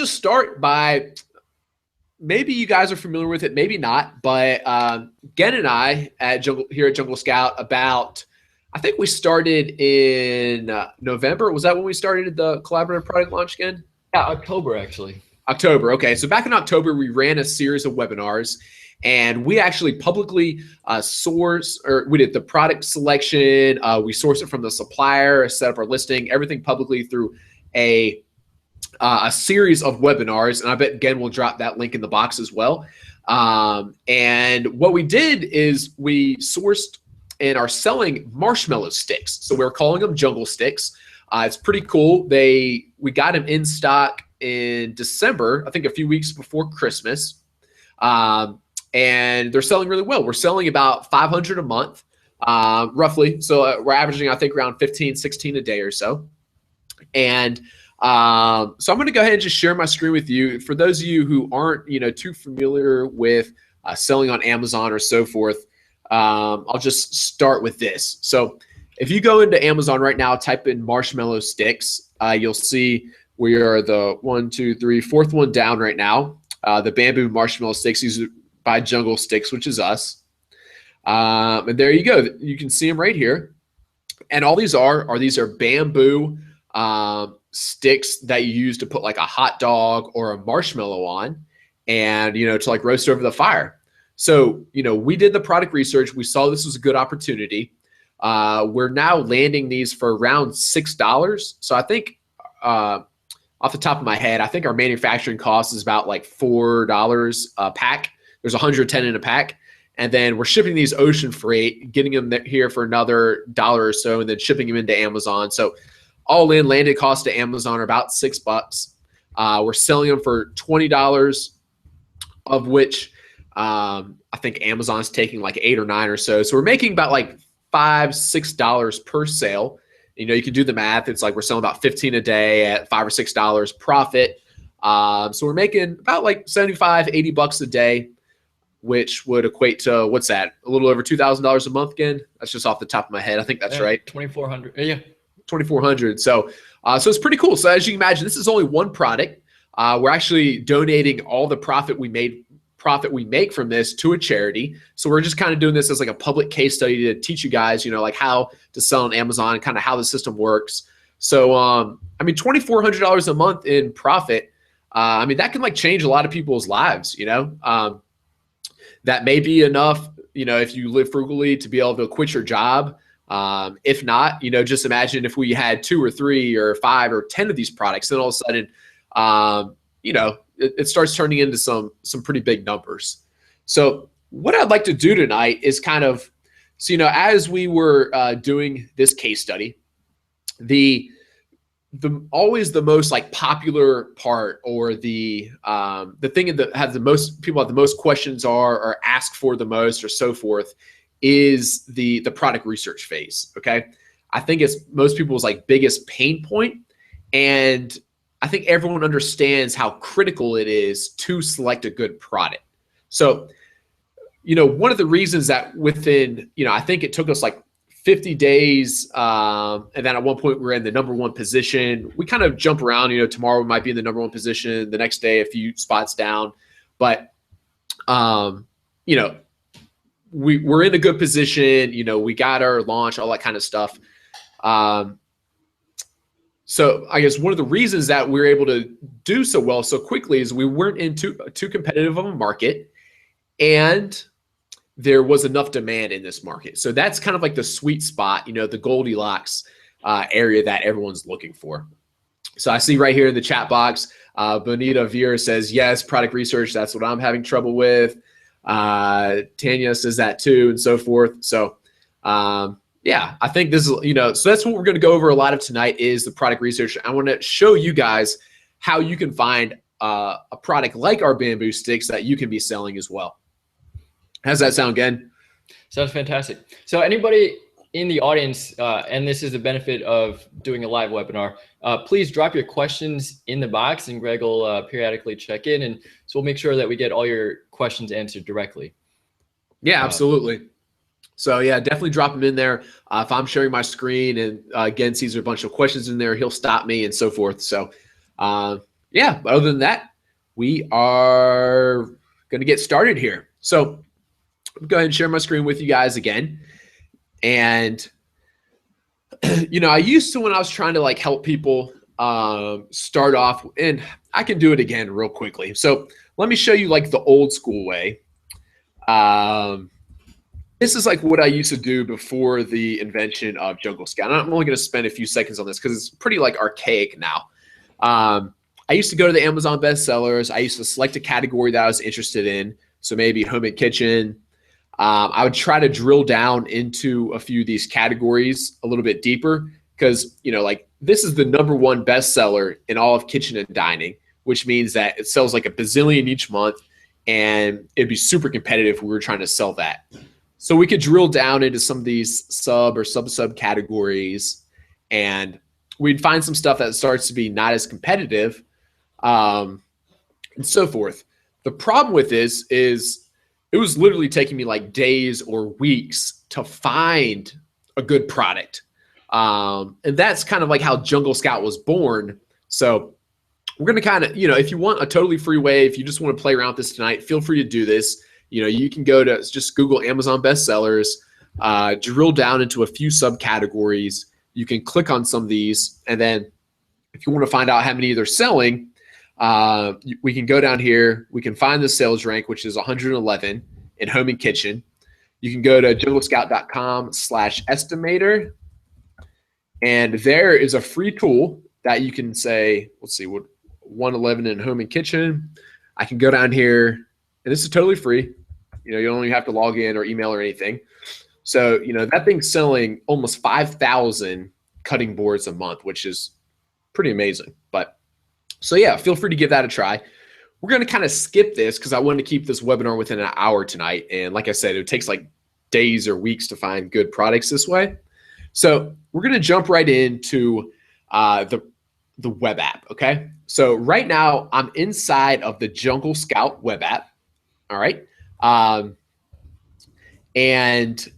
just start by, maybe you guys are familiar with it, maybe not, but Gen and I here at Jungle Scout I think we started in November. Was that when we started the collaborative product launch, Gen? Yeah, October, actually. October. Okay. So back in October, we ran a series of webinars, and we actually publicly we did the product selection. We sourced it from the supplier, set up our listing, everything publicly through a series of webinars. And I bet Gen will drop that link in the box as well. And what we did is we sourced and are selling marshmallow sticks. So we're calling them jungle sticks. It's pretty cool. We got them in stock in December, I think a few weeks before Christmas. And they're selling really well. We're selling about 500 a month, roughly. So we're averaging, I think, around 15, 16 a day or so. And so I'm going to go ahead and just share my screen with you. For those of you who aren't, too familiar with selling on Amazon or so forth, I'll just start with this. So if you go into Amazon right now, type in marshmallow sticks, you'll see we are the 4th one down right now. The bamboo marshmallow sticks, these are by Jungle Sticks, which is us. And there you go. You can see them right here. And all these are bamboo sticks that you use to put like a hot dog or a marshmallow on, and to like roast over the fire. So we did the product research. We saw this was a good opportunity. We're now landing these for around $6. So I think off the top of my head, I think our manufacturing cost is about like $4 a pack. There's 110 in a pack. And then we're shipping these ocean freight, getting them here for another $1 or so, and then shipping them into Amazon. So all in, landed cost to Amazon are about $6. We're selling them for $20, of which I think Amazon's taking like 8 or 9 or so. So we're making about like $5, $6 per sale. You can do the math. It's like we're selling about 15 a day at $5 or $6 profit. So we're making about like 75, 80 bucks a day, which would equate to, what's that? A little over $2,000 a month again. That's just off the top of my head. I think that's right. 2,400. Yeah. 2,400. So it's pretty cool. So as you can imagine, this is only one product. We're actually donating all the profit we make from this to a charity. So we're just kind of doing this as like a public case study to teach you guys, like how to sell on Amazon and kind of how the system works. So, $2,400 a month in profit. That can like change a lot of people's lives, that may be enough, if you live frugally, to be able to quit your job. If not, just imagine if we had 2 or 3 or 5 or 10 of these products, then all of a sudden, it starts turning into some pretty big numbers. So what I'd like to do tonight is kind of, as we were doing this case study, always the most like popular part, or the thing that have the most people have the most questions or ask for the most or so forth, is the product research phase. Okay. I think it's most people's like biggest pain point, and I think everyone understands how critical it is to select a good product. So, one of the reasons that within, I think it took us like 50 days, and then at one point we were in the -- position. We kind of jump around, tomorrow we might be in the #1 position, the next day a few spots down. But, we're in a good position, we got our launch, all that kind of stuff. So I guess one of the reasons that we're able to do so well so quickly is we weren't in too competitive of a market, and there was enough demand in this market. So that's kind of like the sweet spot, the Goldilocks area that everyone's looking for. So I see right here in the chat box, Bonita Vera says, yes, product research, that's what I'm having trouble with. Tanya says that too, and so forth. So yeah, I think this is, so that's what we're going to go over a lot of tonight, is the product research. I want to show you guys how you can find a product like our bamboo sticks that you can be selling as well. How's that sound, Gen? Sounds fantastic. So anybody in the audience, and this is the benefit of doing a live webinar, please drop your questions in the box, and Greg will periodically check in, and so we'll make sure that we get all your questions answered directly. Yeah, absolutely. So yeah, definitely drop them in there. If I'm sharing my screen and Gen sees a bunch of questions in there, he'll stop me and so forth. So yeah, but other than that, we are going to get started here. So I'll go ahead and share my screen with you guys again. And, I used to, when I was trying to like help people start off, and I can do it again real quickly. So let me show you like the old school way. This is like what I used to do before the invention of Jungle Scout. And I'm only going to spend a few seconds on this because it's pretty like archaic now. I used to go to the Amazon bestsellers. I used to select a category that I was interested in. So maybe home and kitchen. I would try to drill down into a few of these categories a little bit deeper because, like this is the #1 bestseller in all of kitchen and dining, which means that it sells like a bazillion each month, and it'd be super competitive if we were trying to sell that. So we could drill down into some of these sub or sub categories, and we'd find some stuff that starts to be not as competitive, and so forth. The problem with this is it was literally taking me like days or weeks to find a good product. And that's kind of like how Jungle Scout was born. So we're going to kind of, if you want a totally free way, if you just want to play around with this tonight, feel free to do this. You can go to just Google Amazon bestsellers, drill down into a few subcategories. You can click on some of these. And then if you want to find out how many they're selling, we can go down here. We can find the sales rank, which is 111 in home and kitchen. You can go to junglescout.com/estimator. And there is a free tool that you can say, let's see, what 111 in home and kitchen. I can go down here, and this is totally free. You don't even have to log in or email or anything. So, that thing's selling almost 5,000 cutting boards a month, which is pretty amazing. But so yeah, feel free to give that a try. We're going to kind of skip this because I wanted to keep this webinar within an hour tonight. And like I said, it takes like days or weeks to find good products this way. So we're going to jump right into the web app. Okay. So right now I'm inside of the Jungle Scout web app. All right. And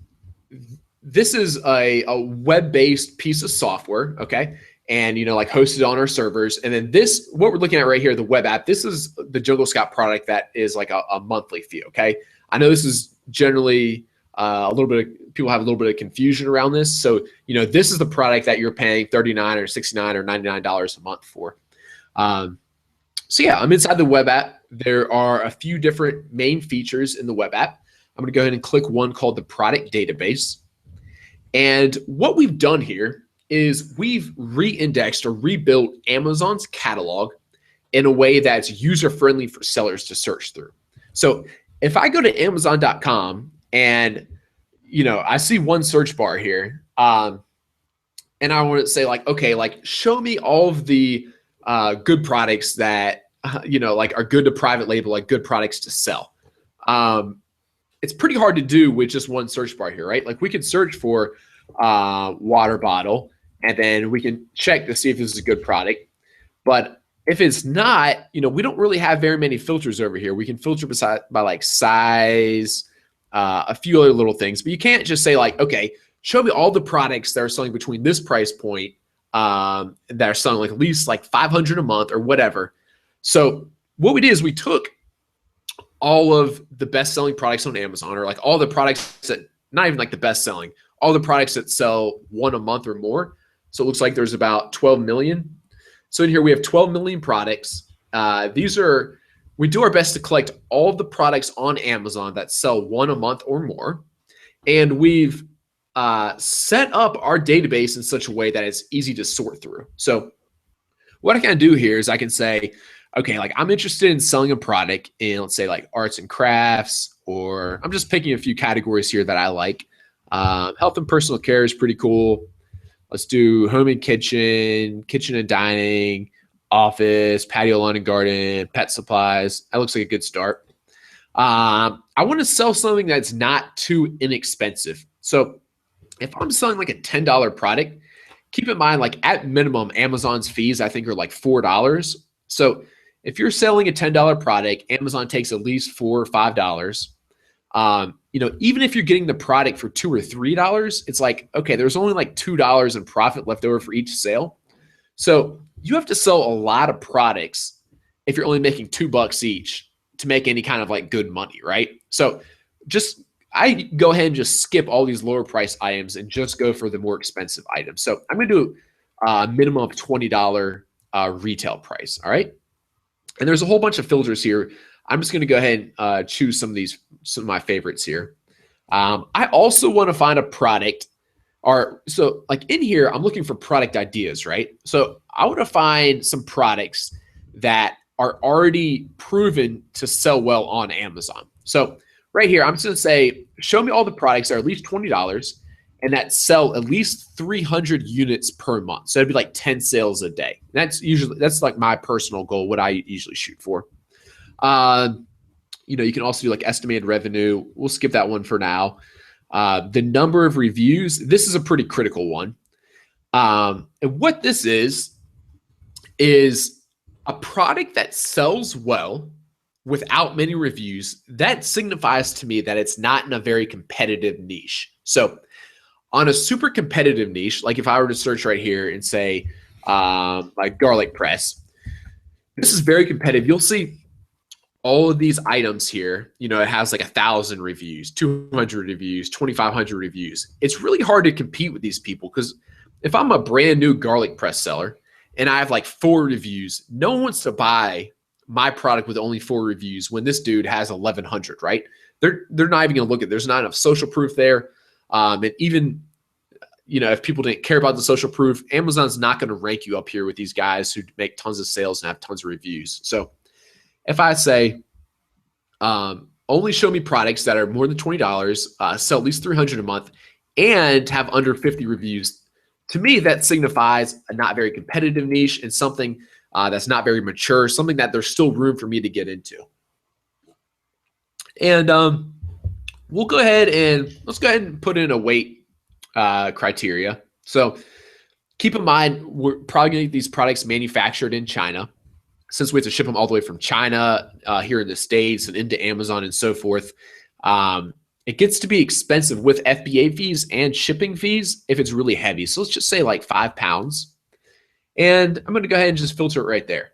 this is a web-based piece of software. Okay. And, like hosted on our servers. And then this, what we're looking at right here, the web app, this is the Jungle Scout product that is like a monthly fee. Okay. I know this is generally a little bit of, people have a little bit of confusion around this. So, this is the product that you're paying $39 or $69 or $99 a month for. So yeah, I'm inside the web app. There are a few different main features in the web app. I'm going to go ahead and click one called the product database. And what we've done here is we've re-indexed or rebuilt Amazon's catalog in a way that's user-friendly for sellers to search through. So if I go to Amazon.com and, I see one search bar here, and I want to say like, okay, like show me all of the good products that, like are good to private label, like good products to sell. It's pretty hard to do with just one search bar here, right? Like we could search for water bottle, and then we can check to see if this is a good product. But if it's not, we don't really have very many filters over here. We can filter by like size, a few other little things, but you can't just say like, okay, show me all the products that are selling between this price point that are selling like at least like 500 a month or whatever. So what we did is we took all of the best-selling products on Amazon, or like all the products that, not even like the best-selling, all the products that sell one a month or more. So it looks like there's about 12 million. So in here we have 12 million products. We do our best to collect all of the products on Amazon that sell one a month or more. And we've set up our database in such a way that it's easy to sort through. So what I can do here is I can say, okay, like I'm interested in selling a product in, let's say like arts and crafts, or I'm just picking a few categories here that I like. Health and personal care is pretty cool. Let's do home and kitchen, kitchen and dining, office, patio, lawn and garden, pet supplies. That looks like a good start. I want to sell something that's not too inexpensive. So if I'm selling like a $10 product, keep in mind, like at minimum, Amazon's fees, I think, are like $4. So if you're selling a $10 product, Amazon takes at least $4 or $5. Even if you're getting the product for $2 or $3, it's like, okay, there's only like $2 in profit left over for each sale. So you have to sell a lot of products if you're only making $2 each to make any kind of like good money, right? So just I go ahead and just skip all these lower price items and just go for the more expensive items. So I'm going to do a minimum of $20 retail price. All right. And there's a whole bunch of filters here. I'm just going to go ahead and choose some of my favorites here. I also want to find a product, or so like in here, I'm looking for product ideas, right? So I want to find some products that are already proven to sell well on Amazon. So right here, I'm just going to say, show me all the products that are at least $20 and that sell at least 300 units per month. So it'd be like 10 sales a day. That's like my personal goal, what I usually shoot for. You can also do like estimated revenue. We'll skip that one for now. The number of reviews, this is a pretty critical one. And what this is a product that sells well without many reviews. That signifies to me that it's not in a very competitive niche. So on a super competitive niche, like if I were to search right here and say like garlic press, this is very competitive. You'll see all of these items here, it has like 1,000 reviews, 200 reviews, 2,500 reviews. It's really hard to compete with these people because if I'm a brand new garlic press seller and I have like 4 reviews, no one wants to buy my product with only 4 reviews when this dude has 1,100, right? They're not even gonna look at it. There's not enough social proof there. And even, if people didn't care about the social proof, Amazon's not gonna rank you up here with these guys who make tons of sales and have tons of reviews. So if I say, only show me products that are more than $20, sell at least 300 a month, and have under 50 reviews, to me, that signifies a not very competitive niche and something that's not very mature, something that there's still room for me to get into. And let's go ahead and put in a weight criteria. So keep in mind, we're probably going to get these products manufactured in China, since we have to ship them all the way from China here in the States and into Amazon and so forth. It gets to be expensive with FBA fees and shipping fees if it's really heavy. So let's just say like 5 pounds. And I'm going to go ahead and just filter it right there.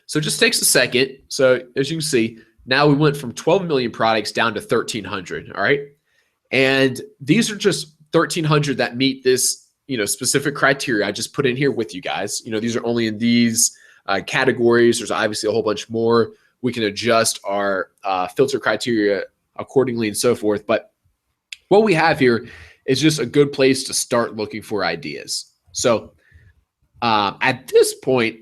So it just takes a second. So as you can see, now we went from 12 million products down to 1,300. All right. And these are just 1,300 that meet this, specific criteria I just put in here with you guys. These are only in these categories. There's obviously a whole bunch more. We can adjust our filter criteria accordingly and so forth. But what we have here is just a good place to start looking for ideas. So at this point,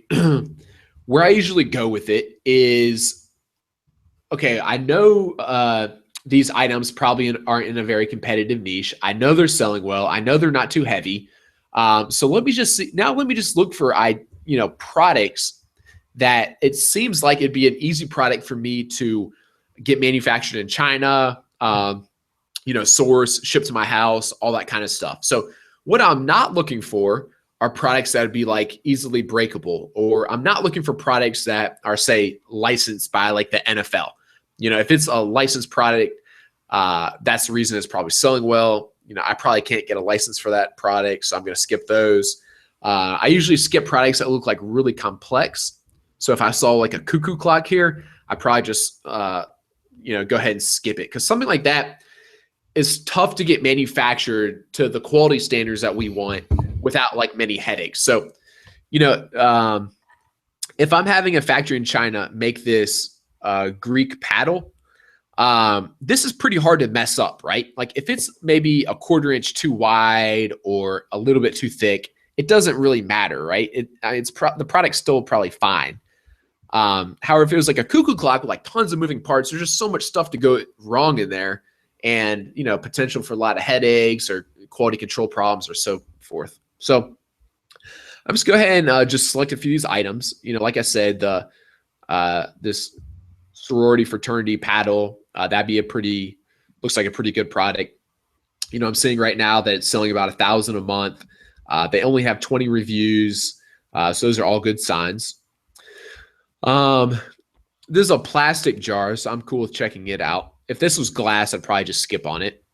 where I usually go with it is, okay, I know these items probably aren't in a very competitive niche. I know they're selling well. I know they're not too heavy. So let me just see. Now let me just look for products that it seems like it'd be an easy product for me to get manufactured in China, source, ship to my house, all that kind of stuff. So what I'm not looking for are products that would be like easily breakable, or I'm not looking for products that are, say, licensed by like the NFL. If it's a licensed product, that's the reason it's probably selling well. I probably can't get a license for that product, so I'm going to skip those. I usually skip products that look like really complex. So if I saw like a cuckoo clock here, I probably just, go ahead and skip it, because something like that is tough to get manufactured to the quality standards that we want without like many headaches. So, if I'm having a factory in China make this Greek paddle, this is pretty hard to mess up, right? Like if it's maybe a 1/4 inch too wide or a little bit too thick, it doesn't really matter, right? The product's still probably fine. However, if it was like a cuckoo clock with like tons of moving parts, there's just so much stuff to go wrong in there, and potential for a lot of headaches or quality control problems or so forth. So I'm just go ahead and just select a few of these items. Like I said, the this sorority fraternity paddle, that'd be looks like a pretty good product. I'm seeing right now that it's selling about 1,000 a month. They only have 20 reviews. So those are all good signs. This is a plastic jar, so I'm cool with checking it out. If this was glass, I'd probably just skip on it.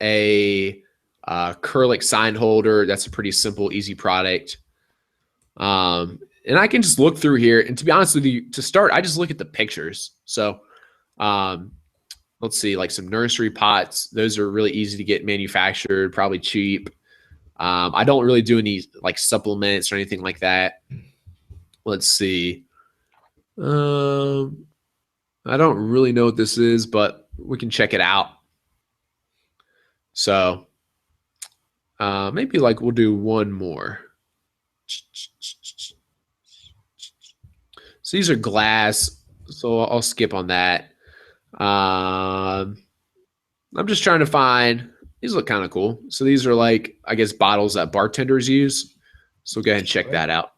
A acrylic sign holder, that's a pretty simple, easy product. And I can just look through here. And to be honest with you, to start, I just look at the pictures. So let's see, like some nursery pots. Those are really easy to get manufactured, probably cheap. I don't really do any like supplements or anything like that. Let's see. I don't really know what this is, but we can check it out. So maybe like we'll do one more. So these are glass, so I'll skip on that. I'm just trying to find, these look kind of cool. So these are like, I guess, bottles that bartenders use. So go ahead and check that out.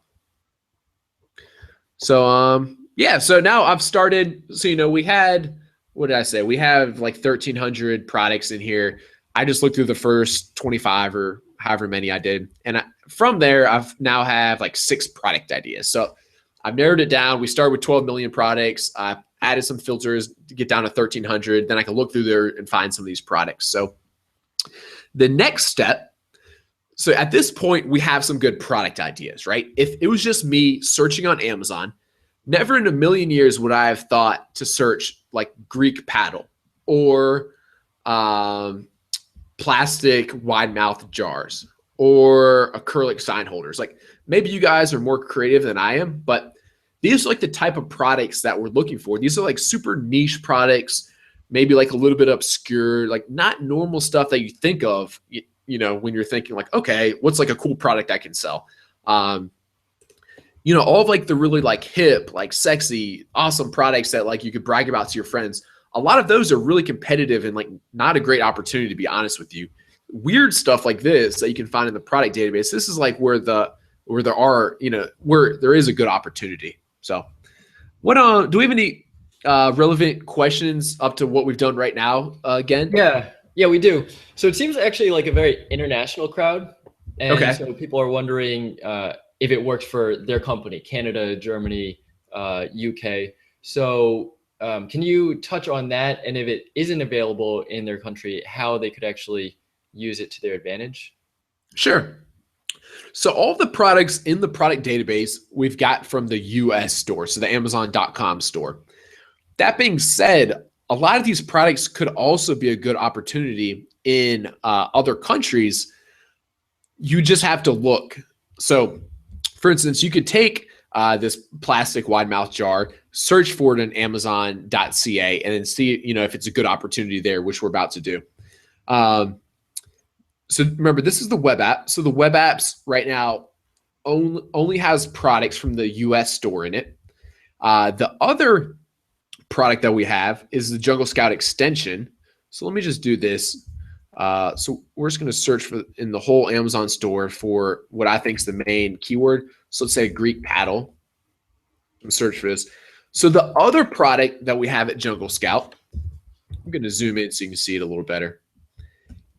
So yeah, so now I've started, so we had, what did I say? We have like 1,300 products in here. I just looked through the first 25 or however many I did. And from there, I've now have like 6 product ideas. So I've narrowed it down. We started with 12 million products. I added some filters to get down to 1,300. Then I can look through there and find some of these products. So the next step, so at this point, we have some good product ideas, right? If it was just me searching on Amazon, never in a million years would I have thought to search like Greek paddle or plastic wide mouth jars or acrylic sign holders. Like maybe you guys are more creative than I am, but these are like the type of products that we're looking for. These are like super niche products, maybe like a little bit obscure, like not normal stuff that you think of, when you're thinking like, okay, what's like a cool product I can sell? All of like the really like hip, like sexy, awesome products that like you could brag about to your friends. A lot of those are really competitive and like not a great opportunity, to be honest with you. Weird stuff like this that you can find in the product database. This is like where there is a good opportunity. So what do we have any relevant questions up to what we've done right now again? Yeah, we do. So it seems actually like a very international crowd. And Okay. so people are wondering if it works for their company, Canada, Germany, UK. So can you touch on that? And if it isn't available in their country, how they could actually use it to their advantage? Sure. So all the products in the product database we've got from the US store, so the Amazon.com store. That being said, a lot of these products could also be a good opportunity in other countries. You just have to look. So for instance, you could take this plastic wide mouth jar, search for it in Amazon.ca, and then see, if it's a good opportunity there, which we're about to do. So remember, this is the web app. So the web apps right now only has products from the US store in it. The other product that we have is the Jungle Scout extension. So let me just do this. So we're just going to search for in the whole Amazon store for what I think is the main keyword. So let's say Greek paddle. I'm search for this. So the other product that we have at Jungle Scout, I'm going to zoom in so you can see it a little better,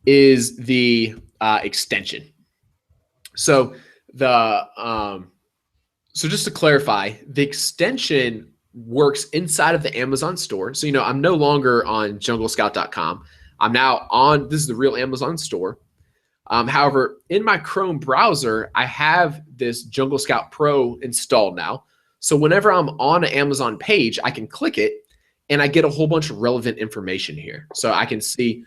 is the extension. So so just to clarify, the extension works inside of the Amazon store. So, I'm no longer on junglescout.com. I'm now on, this is the real Amazon store. However, in my Chrome browser, I have this Jungle Scout Pro installed now. So whenever I'm on an Amazon page, I can click it and I get a whole bunch of relevant information here. So I can see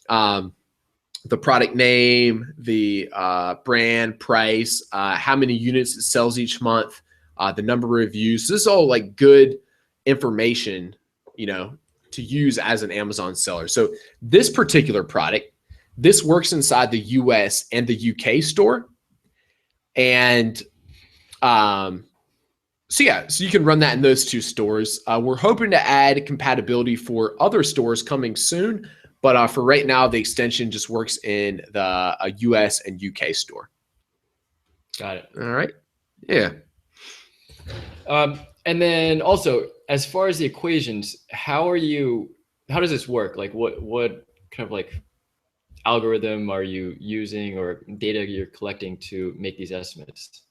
the product name, the brand, price, how many units it sells each month, the number of reviews. So this is all like good information, to use as an Amazon seller. So this particular product, this works inside the US and the UK store. And so you can run that in those two stores. We're hoping to add compatibility for other stores coming soon. But for right now, the extension just works in the US and UK store. Got it. All right. Yeah. And then also, as far as the equations, how does this work? Like what kind of like algorithm are you using or data you're collecting to make these estimates?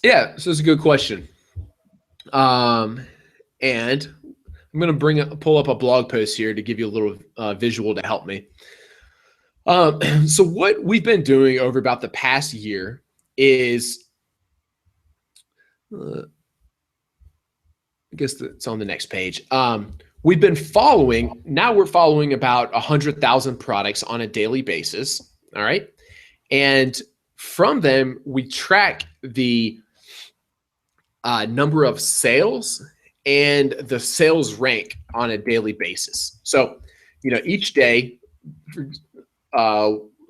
Yeah, so it's a good question. And I'm going to pull up a blog post here to give you a little visual to help me. So what we've been doing over about the past year is I guess it's on the next page. We've been following, now we're following about 100,000 products on a daily basis. All right. And from them, we track the number of sales and the sales rank on a daily basis. So, each day,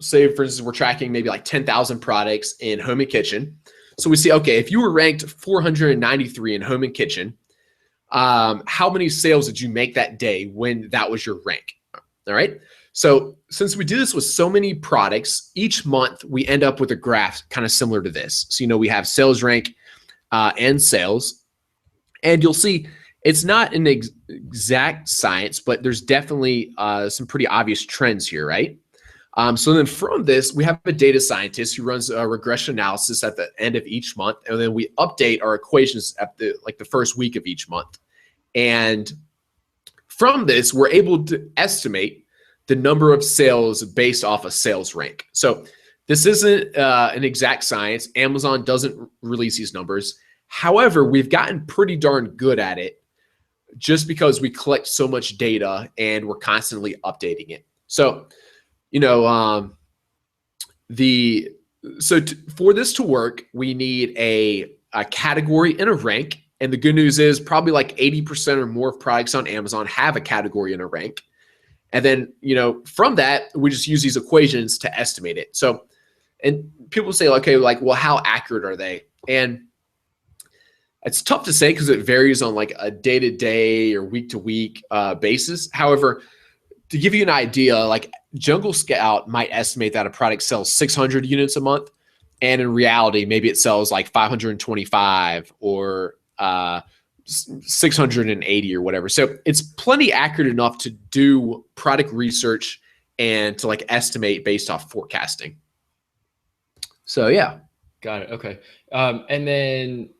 say for instance, we're tracking maybe like 10,000 products in home and kitchen. So we see, okay, if you were ranked 493 in home and kitchen, how many sales did you make that day when that was your rank? All right. So since we do this with so many products, each month we end up with a graph kind of similar to this. So, we have sales rank and sales, and you'll see it's not an exact science, but there's definitely some pretty obvious trends here, right? So then from this, we have a data scientist who runs a regression analysis at the end of each month, and then we update our equations at the first week of each month. And from this, we're able to estimate the number of sales based off a sales rank. So this isn't an exact science. Amazon doesn't release these numbers. However, we've gotten pretty darn good at it just because we collect so much data and we're constantly updating it. So, for this to work, we need a category and a rank. And the good news is probably like 80% or more of products on Amazon have a category and a rank. And then, from that, we just use these equations to estimate it. So, and people say, okay, well, how accurate are they? And it's tough to say because it varies on like a day-to-day or week-to-week basis. However, to give you an idea, like Jungle Scout might estimate that a product sells 600 units a month. And in reality, maybe it sells like 525 or 680 or whatever. So it's plenty accurate enough to do product research and to estimate based off forecasting. So yeah. Got it. Okay. And then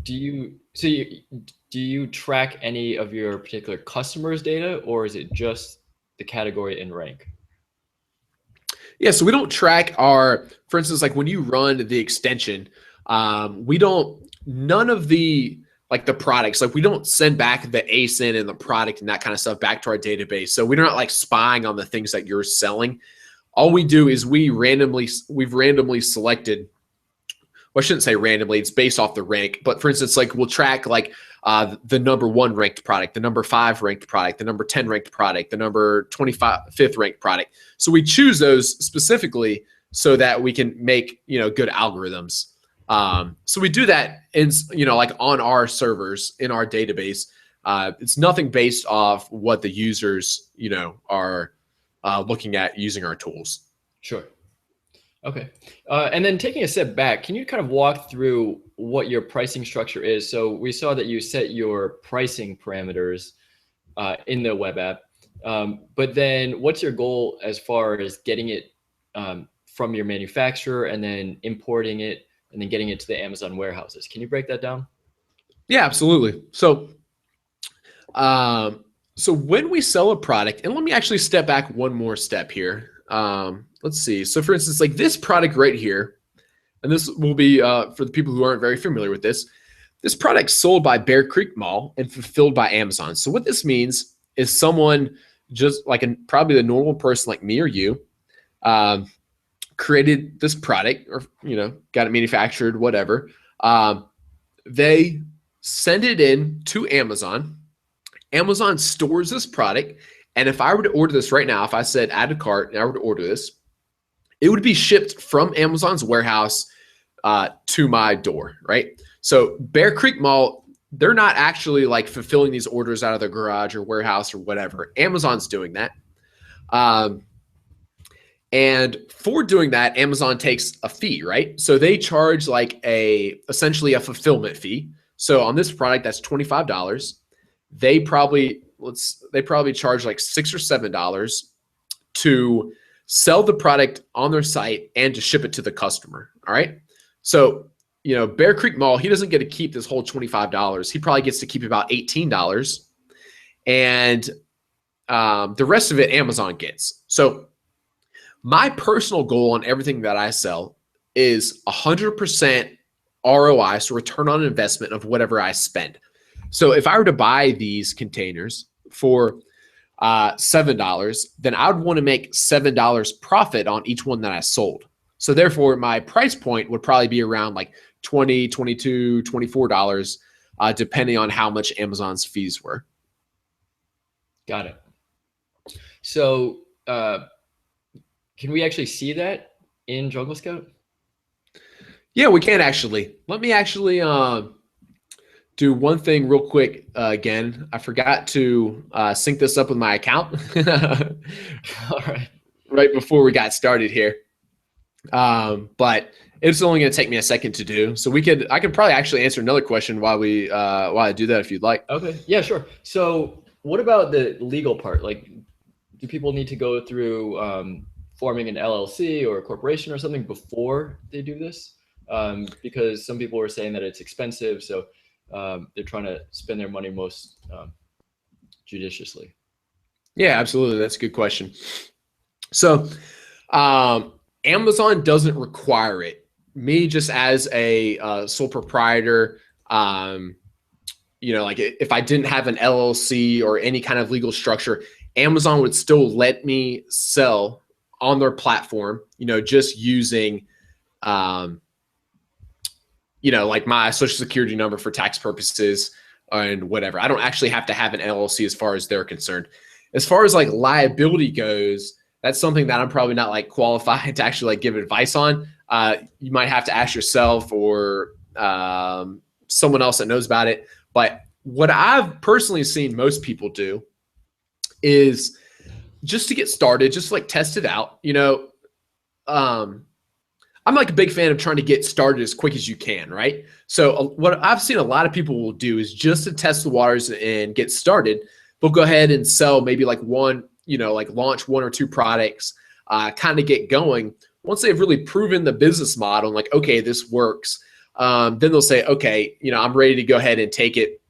do you track any of your particular customers' data, or is it just the category and rank? Yeah, so we don't track for instance, like when you run the extension, none of the products, we don't send back the ASIN and the product and that kind of stuff back to our database. So we're not spying on the things that you're selling. All we do is we've randomly selected, well, I shouldn't say randomly, it's based off the rank. But for instance, we'll track the number 1 ranked product, the number 5 ranked product, the number 10 ranked product, the number 25th ranked product. So we choose those specifically so that we can make, good algorithms. So we do that on our servers in our database. It's nothing based off what the users, are looking at using our tools. Sure. Okay. And then taking a step back, can you kind of walk through what your pricing structure is? So we saw that you set your pricing parameters in the web app, but then what's your goal as far as getting it from your manufacturer and then importing it and then getting it to the Amazon warehouses? Can you break that down? Yeah, absolutely. So, when we sell a product, and let me actually step back one more step here. Let's see. So for instance, this product right here, and this will be for the people who aren't very familiar with this product's sold by Bear Creek Mall and fulfilled by Amazon. So what this means is someone just probably the normal person like me or you created this product or, got it manufactured, whatever. They send it in to Amazon. Amazon stores this product. And if I were to order this right now, if I said add to cart and I were to order this, it would be shipped from Amazon's warehouse to my door, right? So Bear Creek Mall, they're not actually fulfilling these orders out of their garage or warehouse or whatever. Amazon's doing that. And for doing that, Amazon takes a fee, right? So they charge essentially a fulfillment fee. So on this product, that's $25. They probably charge $6 or $7 to sell the product on their site and to ship it to the customer. All right. So, Bear Creek Mall, he doesn't get to keep this whole $25. He probably gets to keep about $18. And the rest of it, Amazon gets. So my personal goal on everything that I sell is 100% ROI, so return on investment of whatever I spend. So if I were to buy these containers for $7, then I would want to make $7 profit on each one that I sold. So therefore, my price point would probably be around like $20, $22, $24, depending on how much Amazon's fees were. Got it. So can we actually see that in Jungle Scout? Yeah, we can actually. Let me actually do one thing real quick again. I forgot to sync this up with my account All right. right before we got started here. But it's only going to take me a second to do. So I could probably actually answer another question while I do that if you'd like. Okay. Yeah, sure. So what about the legal part? Like, do people need to go through forming an LLC or a corporation or something before they do this? Because some people were saying that it's expensive, so they're trying to spend their money most judiciously. Yeah, absolutely. That's a good question. So Amazon doesn't require it. Me, just as a sole proprietor, like if I didn't have an LLC or any kind of legal structure, Amazon would still let me sell on their platform, just using, like my social security number for tax purposes and whatever. I don't actually have to have an LLC as far as they're concerned. As far as like liability goes, that's something that I'm probably not like qualified to actually like give advice on. You might have to ask yourself or someone else that knows about it. But what I've personally seen most people do is just to get started, just like test it out. I'm like a big fan of trying to get started as quick as you can, right? So what I've seen a lot of people will do is just to test the waters and get started, they'll go ahead and sell maybe like launch one or two products, kind of get going. Once they've really proven the business model and like, okay, this works, then they'll say, okay, I'm ready to go ahead and take it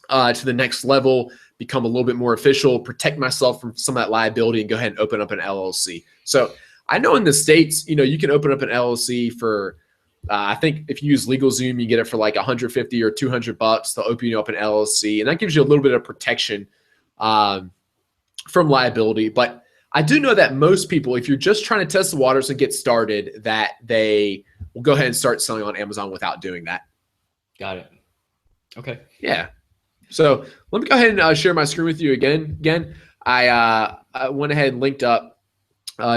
to the next level, become a little bit more official, protect myself from some of that liability, and go ahead and open up an LLC. So I know in the States, you can open up an LLC for, I think if you use LegalZoom, you get it for like $150 or $200. They'll open you up an LLC, and that gives you a little bit of protection from liability. But I do know that most people, if you're just trying to test the waters and get started, that they will go ahead and start selling on Amazon without doing that. Got it. Okay. Yeah. So let me go ahead and share my screen with you again. I went ahead and linked up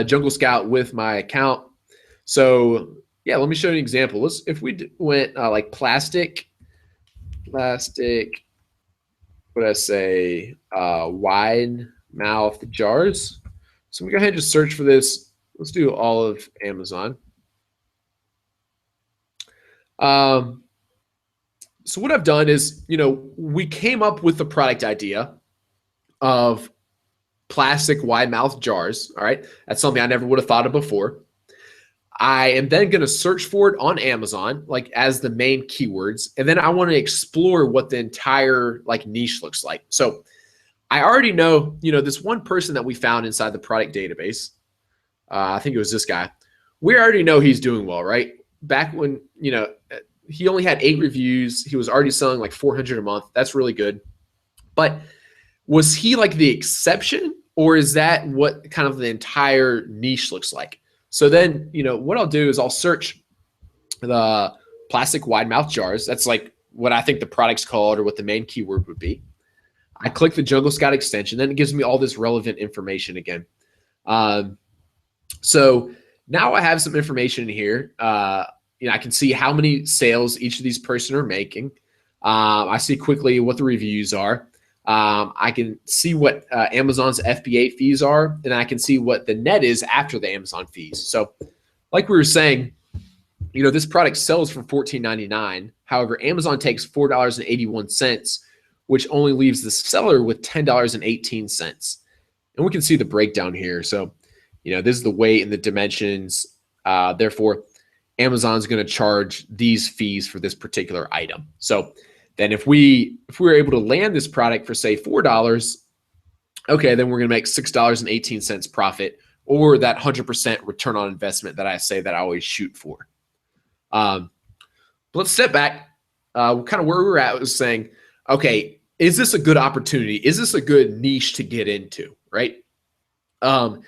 Jungle Scout with my account. So yeah, let me show you an example. If we went like plastic, what did I say? Wide mouth jars. So we go ahead and just search for this. Let's do all of Amazon. So what I've done is, we came up with the product idea of plastic wide mouth jars. All right. That's something I never would have thought of before. I am then going to search for it on Amazon, like as the main keywords. And then I want to explore what the entire like niche looks like. So I already know, this one person that we found inside the product database, I think it was this guy. We already know he's doing well, right? Back when, he only had 8 reviews. He was already selling like 400 a month. That's really good. But was he like the exception, or is that what kind of the entire niche looks like? So then, what I'll do is I'll search the plastic wide mouth jars. That's like what I think the product's called or what the main keyword would be. I click the Jungle Scout extension. Then it gives me all this relevant information again. So now I have some information in here. I can see how many sales each of these person are making. I see quickly what the reviews are. I can see what Amazon's FBA fees are, and I can see what the net is after the Amazon fees. So like we were saying, this product sells for $14.99. However, Amazon takes $4.81, which only leaves the seller with $10.18. And we can see the breakdown here. So, this is the weight and the dimensions. Therefore, Amazon's going to charge these fees for this particular item. So then if we were able to land this product for say $4, okay, then we're going to make $6.18 profit, or that 100% return on investment that I say that I always shoot for. But let's step back. Kind of where we were at was saying, okay, is this a good opportunity? Is this a good niche to get into, right? And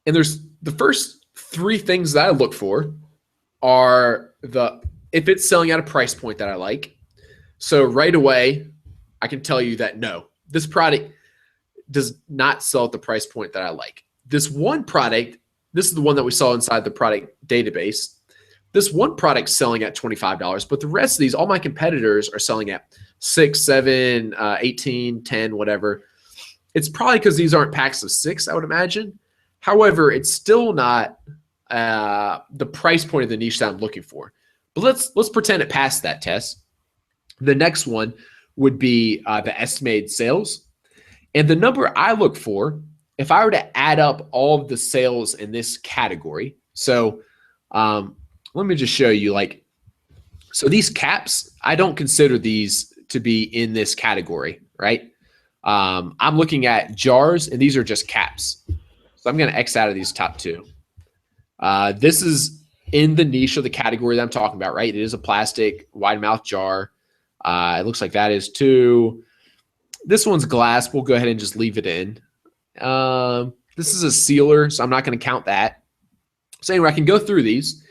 there's the first three things that I look for are if it's selling at a price point that I like. So right away, I can tell you that no, this product does not sell at the price point that I like. This one product, this is the one that we saw inside the product database. This one product's selling at $25, but the rest of these, all my competitors are selling at 6, 7, 18, 10, whatever. It's probably because these aren't packs of 6, I would imagine. However, it's still not the price point of the niche that I'm looking for. But let's pretend it passed that test. The next one would be the estimated sales. And the number I look for, if I were to add up all of the sales in this category, so let me just show you, like, so these caps, I don't consider these to be in this category, right? I'm looking at jars, and these are just caps. So I'm going to X out of these top two. This is in the niche of the category that I'm talking about, right? It is a plastic wide mouth jar. It looks like that is too. This one's glass. We'll go ahead and just leave it in. This is a sealer, so I'm not going to count that. So anyway, I can go through these.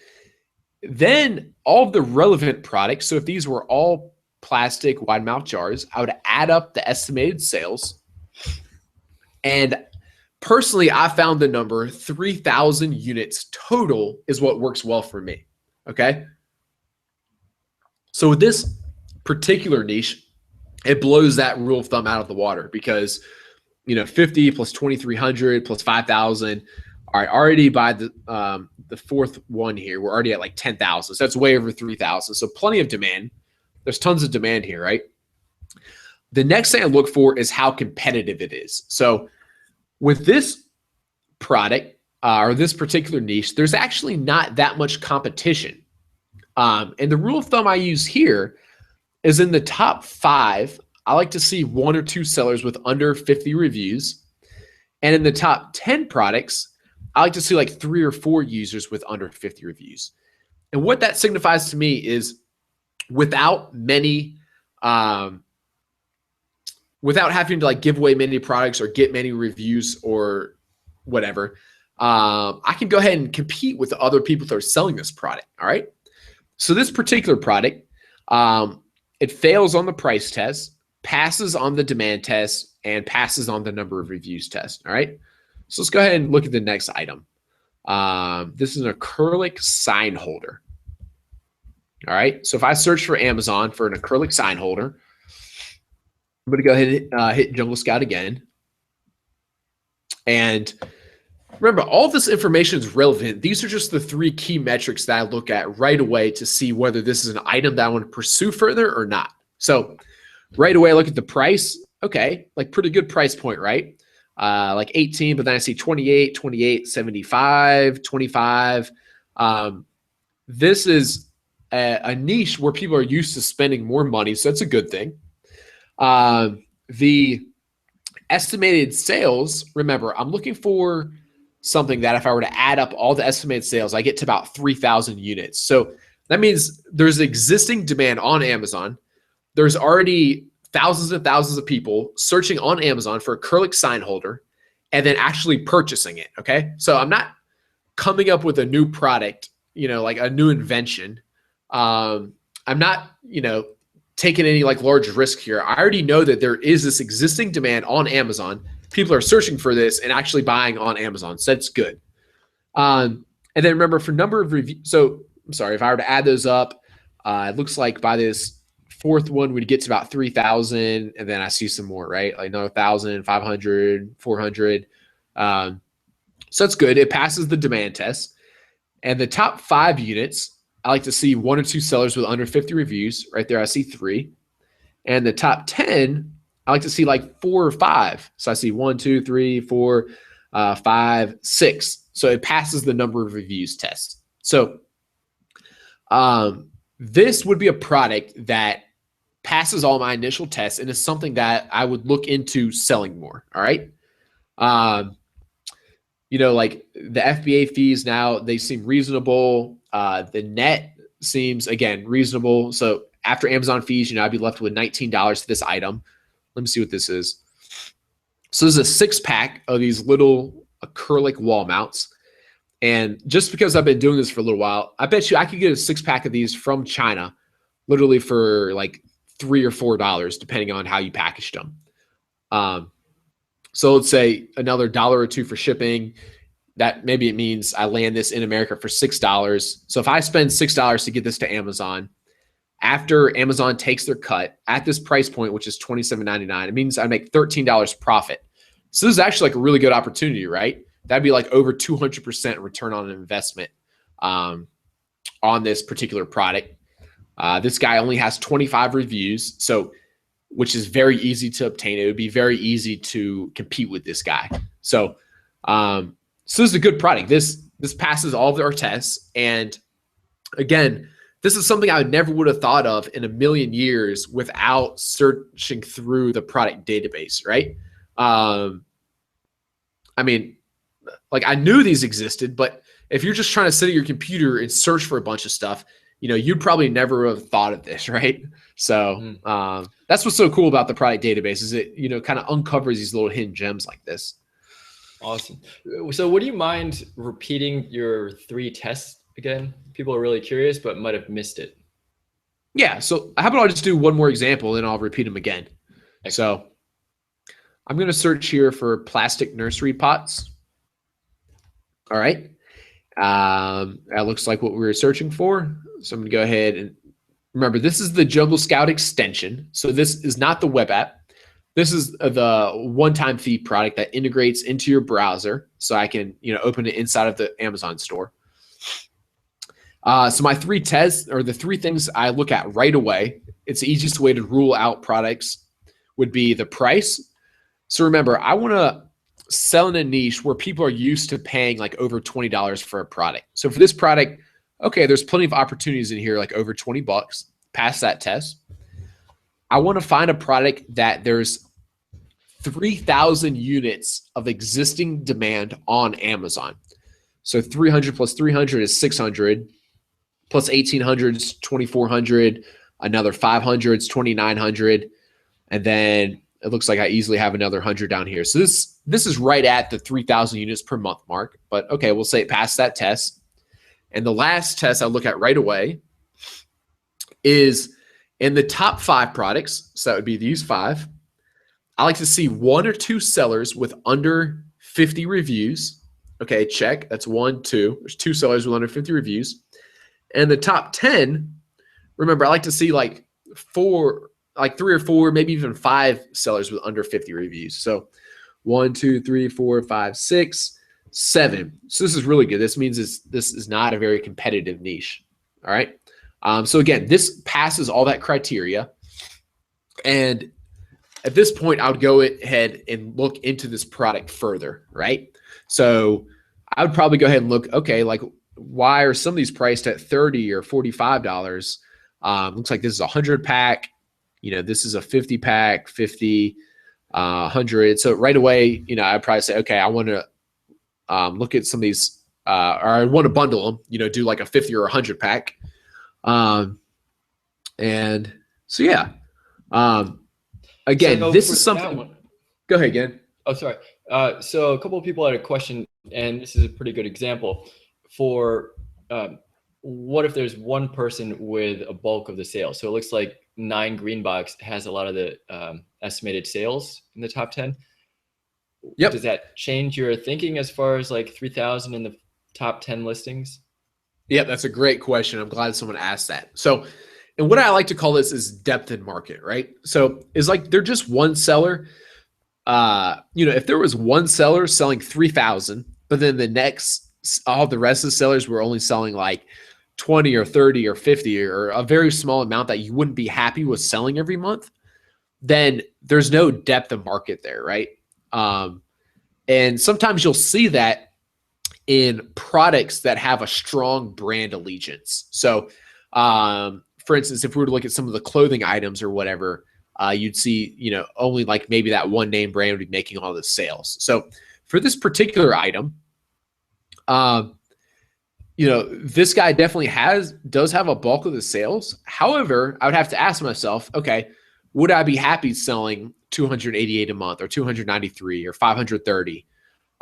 Then all of the relevant products, so if these were all plastic wide mouth jars, I would add up the estimated sales. And personally, I found the number 3,000 units total is what works well for me, okay? So with this particular niche, it blows that rule of thumb out of the water because, 50 plus 2,300 plus 5,000. All right, already by the fourth one here, we're already at like 10,000. So that's way over 3,000. So plenty of demand. There's tons of demand here, right? The next thing I look for is how competitive it is. So with this product or this particular niche, there's actually not that much competition. And the rule of thumb I use here is in the top 5, I like to see 1 or 2 sellers with under 50 reviews. And in the top 10 products, I like to see like 3 or 4 users with under 50 reviews. And what that signifies to me is without having to like give away many products or get many reviews or whatever, I can go ahead and compete with the other people that are selling this product. All right. So this particular product, it fails on the price test, passes on the demand test, and passes on the number of reviews test. All right. So let's go ahead and look at the next item. This is an acrylic sign holder. All right. So if I search for Amazon for an acrylic sign holder, I'm going to go ahead and hit Jungle Scout again. And remember, all this information is relevant. These are just the 3 key metrics that I look at right away to see whether this is an item that I want to pursue further or not. So right away, I look at the price. Okay, like pretty good price point, right? Like 18, but then I see 28, 28, 75, 25. This is a niche where people are used to spending more money, so that's a good thing. The estimated sales, remember, I'm looking for something that if I were to add up all the estimated sales, I get to about 3,000 units. So that means there's existing demand on Amazon. There's already thousands and thousands of people searching on Amazon for acrylic sign holder and then actually purchasing it, okay? So I'm not coming up with a new product, like a new invention. I'm not, taking any like large risk here. I already know that there is this existing demand on Amazon. People are searching for this and actually buying on Amazon. So that's good. And then remember for number of reviews. So I'm sorry, if I were to add those up, it looks like by this fourth one, we'd get to about 3,000. And then I see some more, right? Like another 1,000, 500, 400. So that's good. It passes the demand test. And the top 5 units, I like to see 1 or 2 sellers with under 50 reviews. Right there, I see 3. And the top 10, I like to see like 4 or 5. So I see 1, 2, 3, 4, 5, 6. So it passes the number of reviews test. So this would be a product that passes all my initial tests and is something that I would look into selling more. All right. Like the FBA fees now, they seem reasonable. The net seems, again, reasonable. So after Amazon fees, I'd be left with $19 for this item. Let me see what this is. So this is a 6-pack of these little acrylic wall mounts. And just because I've been doing this for a little while, I bet you I could get a 6-pack of these from China, literally for like $3 or $4, depending on how you packaged them. So let's say another $1 or $2 for shipping. That maybe it means I land this in America for $6. So if I spend $6 to get this to Amazon, after Amazon takes their cut at this price point, which is $27.99, it means I make $13 profit. So this is actually like a really good opportunity, right? That'd be like over 200% return on investment on this particular product. This guy only has 25 reviews, so which is very easy to obtain. It would be very easy to compete with this guy. So, so this is a good product. This passes all of our tests, and again, this is something I never would have thought of in a million years without searching through the product database, right? I mean, like I knew these existed, but if you're just trying to sit at your computer and search for a bunch of stuff, you'd probably never have thought of this, right? So that's what's so cool about the product database is it, kind of uncovers these little hidden gems like this. Awesome. So would you mind repeating your 3 tests again? People are really curious, but might have missed it. Yeah. So how about I just do one more example and I'll repeat them again. Excellent. So I'm going to search here for plastic nursery pots. All right. That looks like what we were searching for. So I'm going to go ahead and remember, this is the Jungle Scout extension. So this is not the web app. This is the one-time fee product that integrates into your browser. So I can, open it inside of the Amazon store. So my 3 tests, or the 3 things I look at right away, it's the easiest way to rule out products would be the price. So remember, I want to sell in a niche where people are used to paying like over $20 for a product. So for this product, okay, there's plenty of opportunities in here, like over $20, pass that test. I want to find a product that there's 3,000 units of existing demand on Amazon. So 300 plus 300 is 600, plus 1,800 is 2,400, another 500 is 2,900, and then it looks like I easily have another 100 down here. So this is right at the 3,000 units per month mark. But okay, we'll say it passed that test. And the last test I look at right away is in the top 5 products. So that would be these 5. I like to see 1 or 2 sellers with under 50 reviews. Okay, check. That's 1, 2. There's 2 sellers with under 50 reviews. And the top 10, remember, I like to see like 3 or 4, maybe even 5 sellers with under 50 reviews. So 1, 2, 3, 4, 5, 6, 7. So this is really good. This means this is not a very competitive niche. All right. So again, this passes all that criteria. And at this point, I would go ahead and look into this product further, right? So I would probably go ahead and look, okay, like why are some of these priced at $30 or $45? Looks like this is a 100-pack. This is a 50-pack, 50, 100. So right away, I'd probably say, okay, I want to look at some of these, or I want to bundle them, do like a 50 or 100-pack. And so, yeah. Again, so this is something. Go ahead again. Oh, sorry. So a couple of people had a question, and this is a pretty good example for what if there's one person with a bulk of the sales? So it looks like 9 Green Box has a lot of the estimated sales in the top 10. Yep. Does that change your thinking as far as like 3,000 in the top 10 listings? Yeah, that's a great question. I'm glad someone asked that. So, and what I like to call this is depth in market, right? So it's like they're just one seller. If there was one seller selling 3,000, but then all the rest of the sellers were only selling like 20 or 30 or 50 or a very small amount that you wouldn't be happy with selling every month, then there's no depth of market there, right? And sometimes you'll see that in products that have a strong brand allegiance. So, for instance, if we were to look at some of the clothing items or whatever, you'd see, only like maybe that one name brand would be making all the sales. So for this particular item, this guy definitely does have a bulk of the sales. However, I would have to ask myself, okay, would I be happy selling 288 a month or 293 or 530?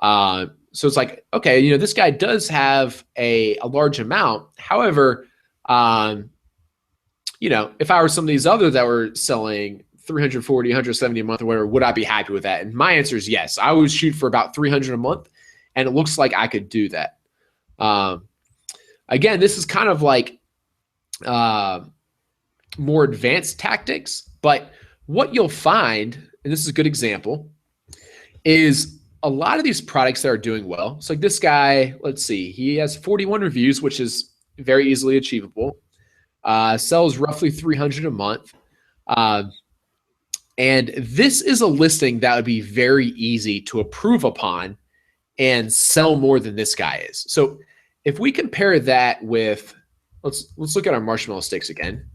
So it's like, okay, this guy does have a large amount. However, if I were some of these others that were selling 340, 170 a month or whatever, would I be happy with that? And my answer is yes. I always shoot for about 300 a month, and it looks like I could do that. Again, this is kind of like more advanced tactics, but what you'll find, and this is a good example, is a lot of these products that are doing well. So like this guy, let's see, he has 41 reviews, which is very easily achievable. Sells roughly 300 a month. And this is a listing that would be very easy to approve upon and sell more than this guy is. So if we compare that with, let's look at our marshmallow sticks again.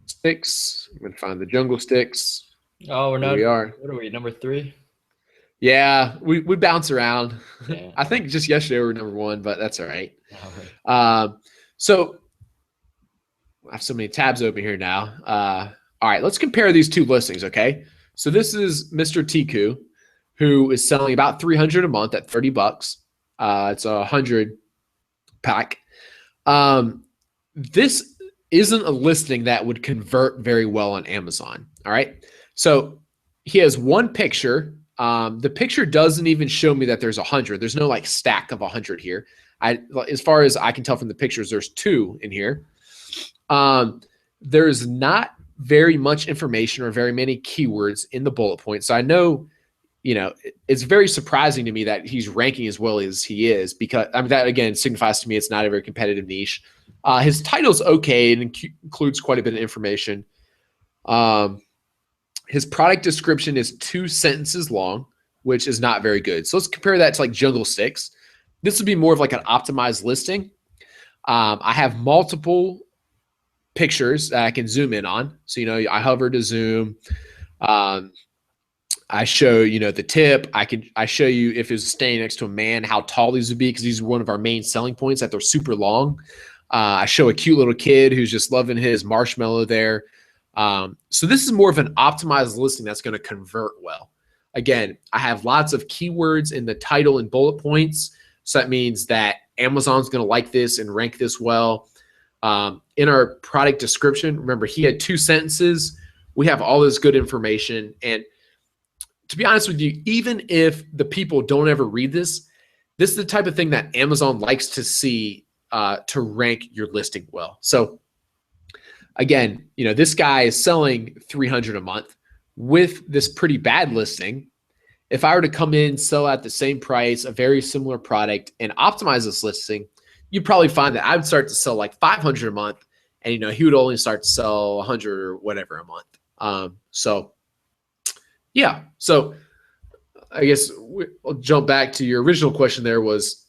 Sticks, I'm gonna find the jungle sticks. Oh, we're not. Here we are. What are we, number 3? Yeah, we bounce around. Yeah. I think just yesterday we were number 1, but that's all right. All right. So I have so many tabs open here now. All right, let's compare these two listings, okay? So this is Mr. Tiku, who is selling about 300 a month at 30 bucks. It's a 100 pack. This isn't a listing that would convert very well on Amazon, all right? So he has one picture. The picture doesn't even show me that there's 100. There's no like stack of 100 here. As far as I can tell from the pictures, there's 2 in here. There's not very much information or very many keywords in the bullet points. So I know, it's very surprising to me that he's ranking as well as he is, because that again signifies to me it's not a very competitive niche. His title's okay and includes quite a bit of information. His product description is 2 sentences long, which is not very good. So let's compare that to like Jungle Sticks. This would be more of like an optimized listing. I have multiple pictures that I can zoom in on. So, I hover to zoom. I show, the tip. I show you if it's standing next to a man, how tall these would be, because these are one of our main selling points, that they're super long. I show a cute little kid who's just loving his marshmallow there. So this is more of an optimized listing that's going to convert well. Again, I have lots of keywords in the title and bullet points. So that means that Amazon's going to like this and rank this well. In our product description, remember, he had 2 sentences. We have all this good information. And to be honest with you, even if the people don't ever read this, this is the type of thing that Amazon likes to see to rank your listing well. So again, this guy is selling 300 a month with this pretty bad listing. If I were to come in, sell at the same price, a very similar product, and optimize this listing, you'd probably find that I would start to sell like 500 a month, and he would only start to sell 100 or whatever a month. So yeah. So I guess we'll jump back to your original question. There was,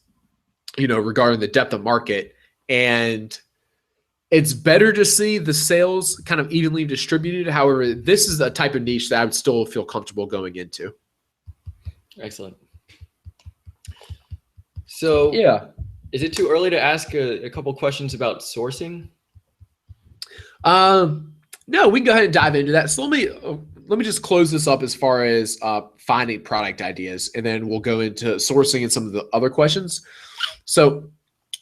regarding the depth of market, and it's better to see the sales kind of evenly distributed. However, this is a type of niche that I would still feel comfortable going into. Excellent. So yeah. Is it too early to ask a couple questions about sourcing? No, we can go ahead and dive into that. So let me just close this up as far as finding product ideas, and then we'll go into sourcing and some of the other questions. So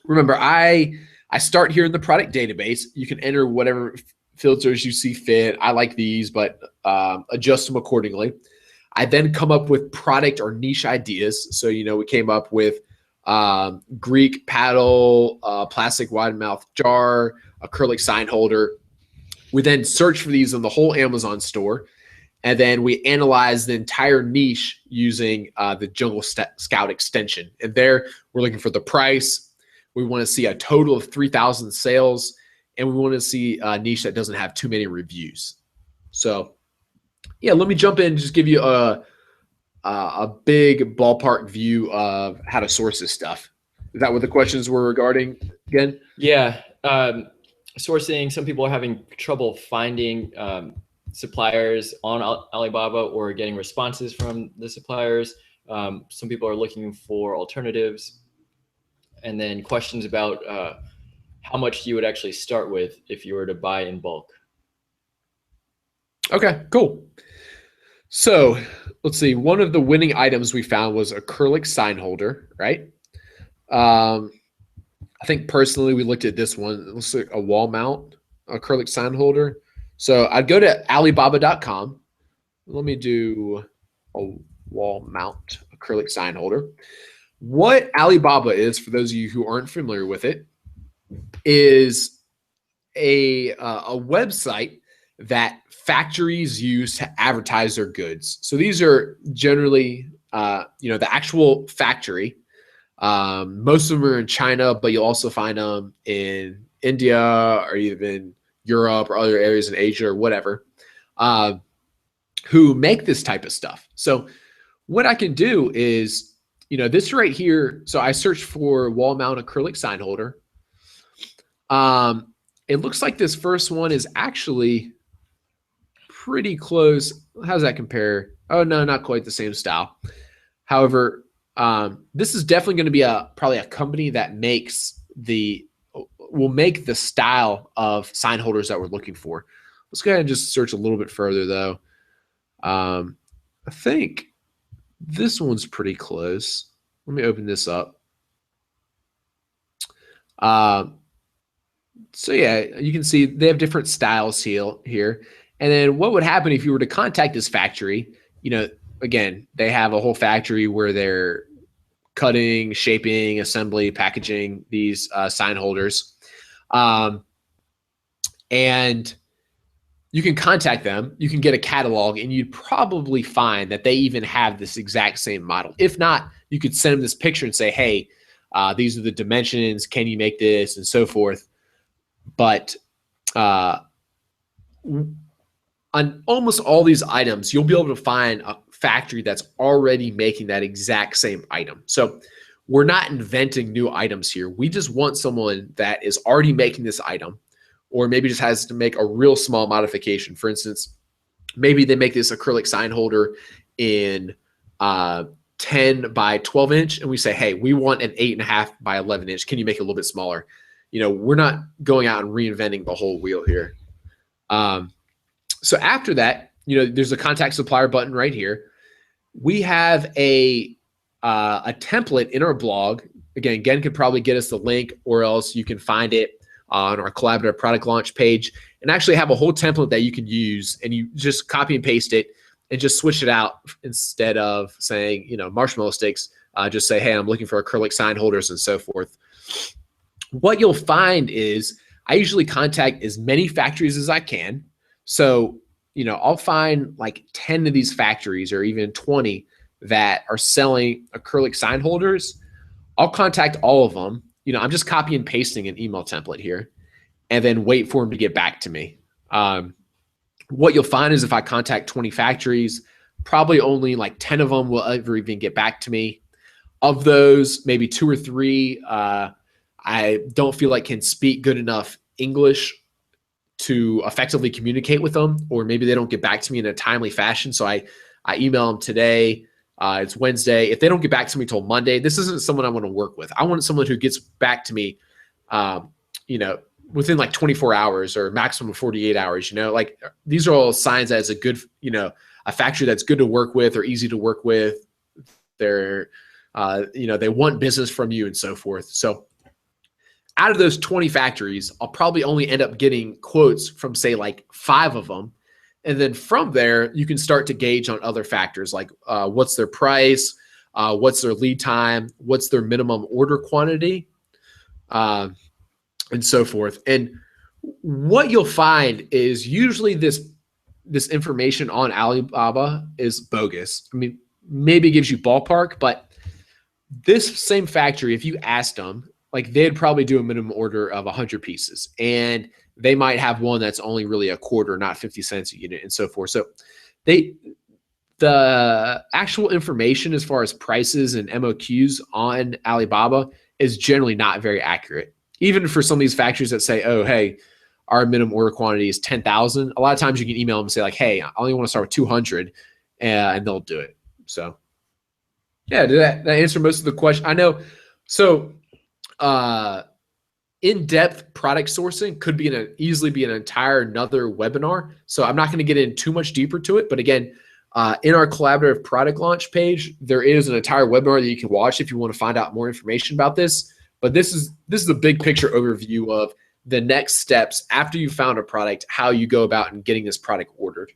remember, I start here in the product database. You can enter whatever filters you see fit. I like these, but adjust them accordingly. I then come up with product or niche ideas. So, we came up with Greek paddle, plastic wide mouth jar, acrylic sign holder. We then search for these in the whole Amazon store, and then we analyze the entire niche using the Jungle Scout extension. And there, we're looking for the price. We want to see a total of 3,000 sales, and we want to see a niche that doesn't have too many reviews. So, yeah, let me jump in and just give you a big ballpark view of how to source this stuff. Is that what the questions were regarding again? Yeah. Sourcing, some people are having trouble finding suppliers on Alibaba or getting responses from the suppliers. Some people are looking for alternatives. and then questions about how much you would actually start with if you were to buy in bulk. Okay, cool. So let's see. One of the winning items we found was acrylic sign holder, right? I think personally we looked at this one. It looks like a wall mount acrylic sign holder. So I'd go to Alibaba.com. Let me do a wall mount acrylic sign holder. What Alibaba is, for those of you who aren't familiar with it, is a website that factories use to advertise their goods. So these are generally, the actual factory. Most of them are in China, but you'll also find them in India or even Europe or other areas in Asia or whatever, who make this type of stuff. So what I can do is, this right here. So I searched for wall mount acrylic sign holder. It looks like this first one is actually pretty close. How does that compare? Oh, no, not quite the same style. However, this is definitely going to be probably a company that will make the style of sign holders that we're looking for. Let's go ahead and just search a little bit further though. I think this one's pretty close. Let me open this up. So yeah, you can see they have different styles here. And then what would happen if you were to contact this factory? Again, they have a whole factory where they're cutting, shaping, assembly, packaging these sign holders. And you can contact them, you can get a catalog, and you'd probably find that they even have this exact same model. If not, you could send them this picture and say, hey, these are the dimensions, can you make this, and so forth. But on almost all these items, you'll be able to find a factory that's already making that exact same item. So we're not inventing new items here. We just want someone that is already making this item, or maybe just has to make a real small modification. For instance, maybe they make this acrylic sign holder in 10 by 12 inch, and we say, hey, we want an 8.5 by 11 inch. Can you make it a little bit smaller? We're not going out and reinventing the whole wheel here. So after that, there's a contact supplier button right here. We have a template in our blog. Again could probably get us the link, or else you can find it on our collaborative product launch page, and actually have a whole template that you can use, and you just copy and paste it and just switch it out. Instead of saying, marshmallow sticks, just say, hey, I'm looking for acrylic sign holders and so forth. What you'll find is I usually contact as many factories as I can. So, I'll find like 10 of these factories or even 20 that are selling acrylic sign holders. I'll contact all of them. I'm just copy and pasting an email template here and then wait for them to get back to me. What you'll find is if I contact 20 factories, probably only like 10 of them will ever even get back to me. Of those, maybe 2 or 3, I don't feel like can speak good enough English to effectively communicate with them, or maybe they don't get back to me in a timely fashion. So I email them today. It's Wednesday. If they don't get back to me till Monday, this isn't someone I want to work with. I want someone who gets back to me, within like 24 hours or maximum 48 hours. Like these are all signs that it's a good, a factory that's good to work with or easy to work with. They're, they want business from you and so forth. So out of those 20 factories, I'll probably only end up getting quotes from, say, like 5 of them. And then from there, you can start to gauge on other factors like what's their price, what's their lead time, what's their minimum order quantity, and so forth. And what you'll find is usually this information on Alibaba is bogus. I mean, maybe it gives you ballpark, but this same factory, if you asked them, like they'd probably do a minimum order of 100 pieces, and they might have one that's only really a quarter, not 50 cents a unit, and so forth. So the actual information as far as prices and MOQs on Alibaba is generally not very accurate. Even for some of these factories that say, oh, hey, our minimum order quantity is 10,000. A lot of times you can email them and say like, hey, I only want to start with 200, and they'll do it. So yeah, did that answer most of the question? I know. So In-depth product sourcing could be easily be an entire another webinar. So I'm not going to get in too much deeper to it. But again, in our collaborative product launch page, there is an entire webinar that you can watch if you want to find out more information about this. But this is a big picture overview of the next steps after you found a product, how you go about and getting this product ordered.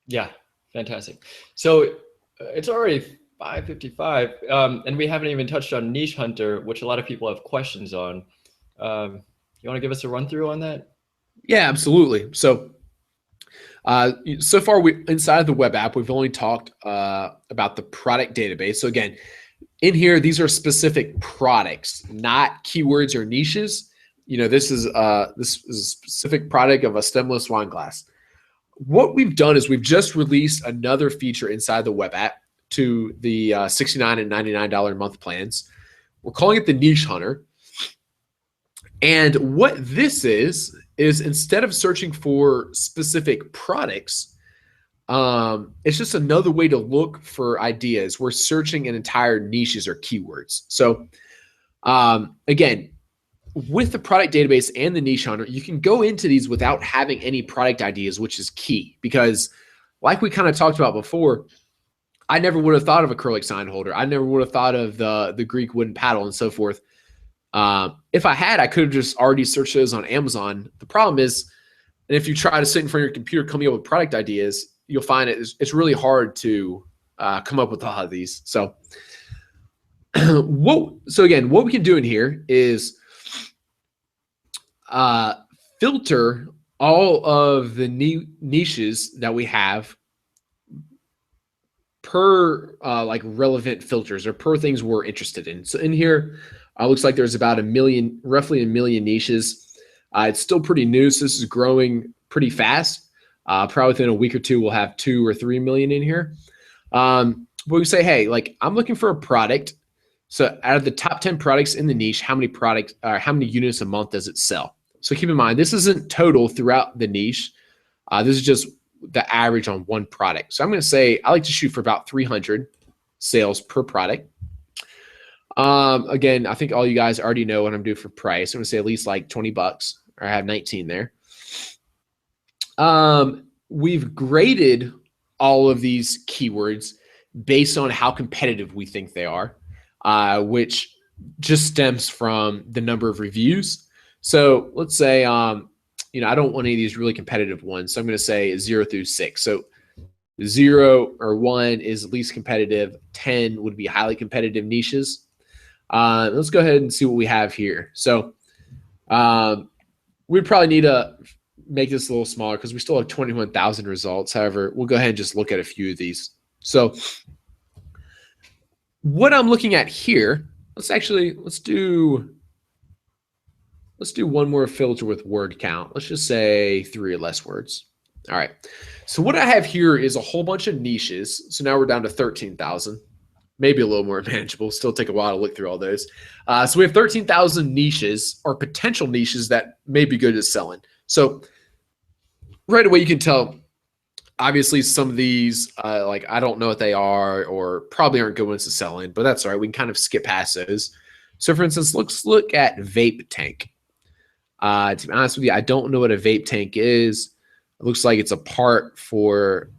Yeah, fantastic. So it's already 5:55, and we haven't even touched on Niche Hunter, which a lot of people have questions on. You want to give us a run through on that? Yeah, absolutely. So so far, inside of the web app, we've only talked about the product database. So again, in here, these are specific products, not keywords or niches. This is a specific product of a stemless wine glass. What we've done is we've just released another feature inside the web app to the $69 and $99 a month plans. We're calling it the Niche Hunter. And what this is instead of searching for specific products, it's just another way to look for ideas. We're searching in entire niches or keywords. So again, with the product database and the Niche Hunter, you can go into these without having any product ideas, which is key because like we kind of talked about before, I never would have thought of acrylic sign holder. I never would have thought of the Greek wooden paddle and so forth. If I had, I could have just already searched those on Amazon. The problem is, and if you try to sit in front of your computer coming up with product ideas, you'll find it's really hard to come up with a lot of these. So, again, what we can do in here is filter all of the niches that we have per like relevant filters or per things we're interested in. So in here, looks like there's about roughly a million niches. It's still pretty new, so this is growing pretty fast. Probably within a week or two, we'll have 2 or 3 million in here. But we say, hey, like I'm looking for a product. So out of the top 10 products in the niche, how many units a month does it sell? So keep in mind, this isn't total throughout the niche. This is just the average on one product. So I'm going to say I like to shoot for about 300 sales per product. Again, I think all you guys already know what I'm doing for price. I'm going to say at least like 20 bucks, or I have 19 there. We've graded all of these keywords based on how competitive we think they are, which just stems from the number of reviews. So let's say, I don't want any of these really competitive ones. So I'm going to say 0 through 6. So 0 or 1 is least competitive. 10 would be highly competitive niches. Let's go ahead and see what we have here. So we'd probably need to make this a little smaller because we still have 21,000 results. However, we'll go ahead and just look at a few of these. So what I'm looking at here, let's do one more filter with word count. Let's just say 3 or less words. All right. So what I have here is a whole bunch of niches. So now we're down to 13,000. Maybe a little more manageable. Still take a while to look through all those. So we have 13,000 niches or potential niches that may be good at selling. So right away you can tell, obviously some of these, like I don't know what they are or probably aren't good ones to sell in, but that's all right. We can kind of skip past those. So for instance, let's look at vape tank. To be honest with you, I don't know what a vape tank is. It looks like it's a part for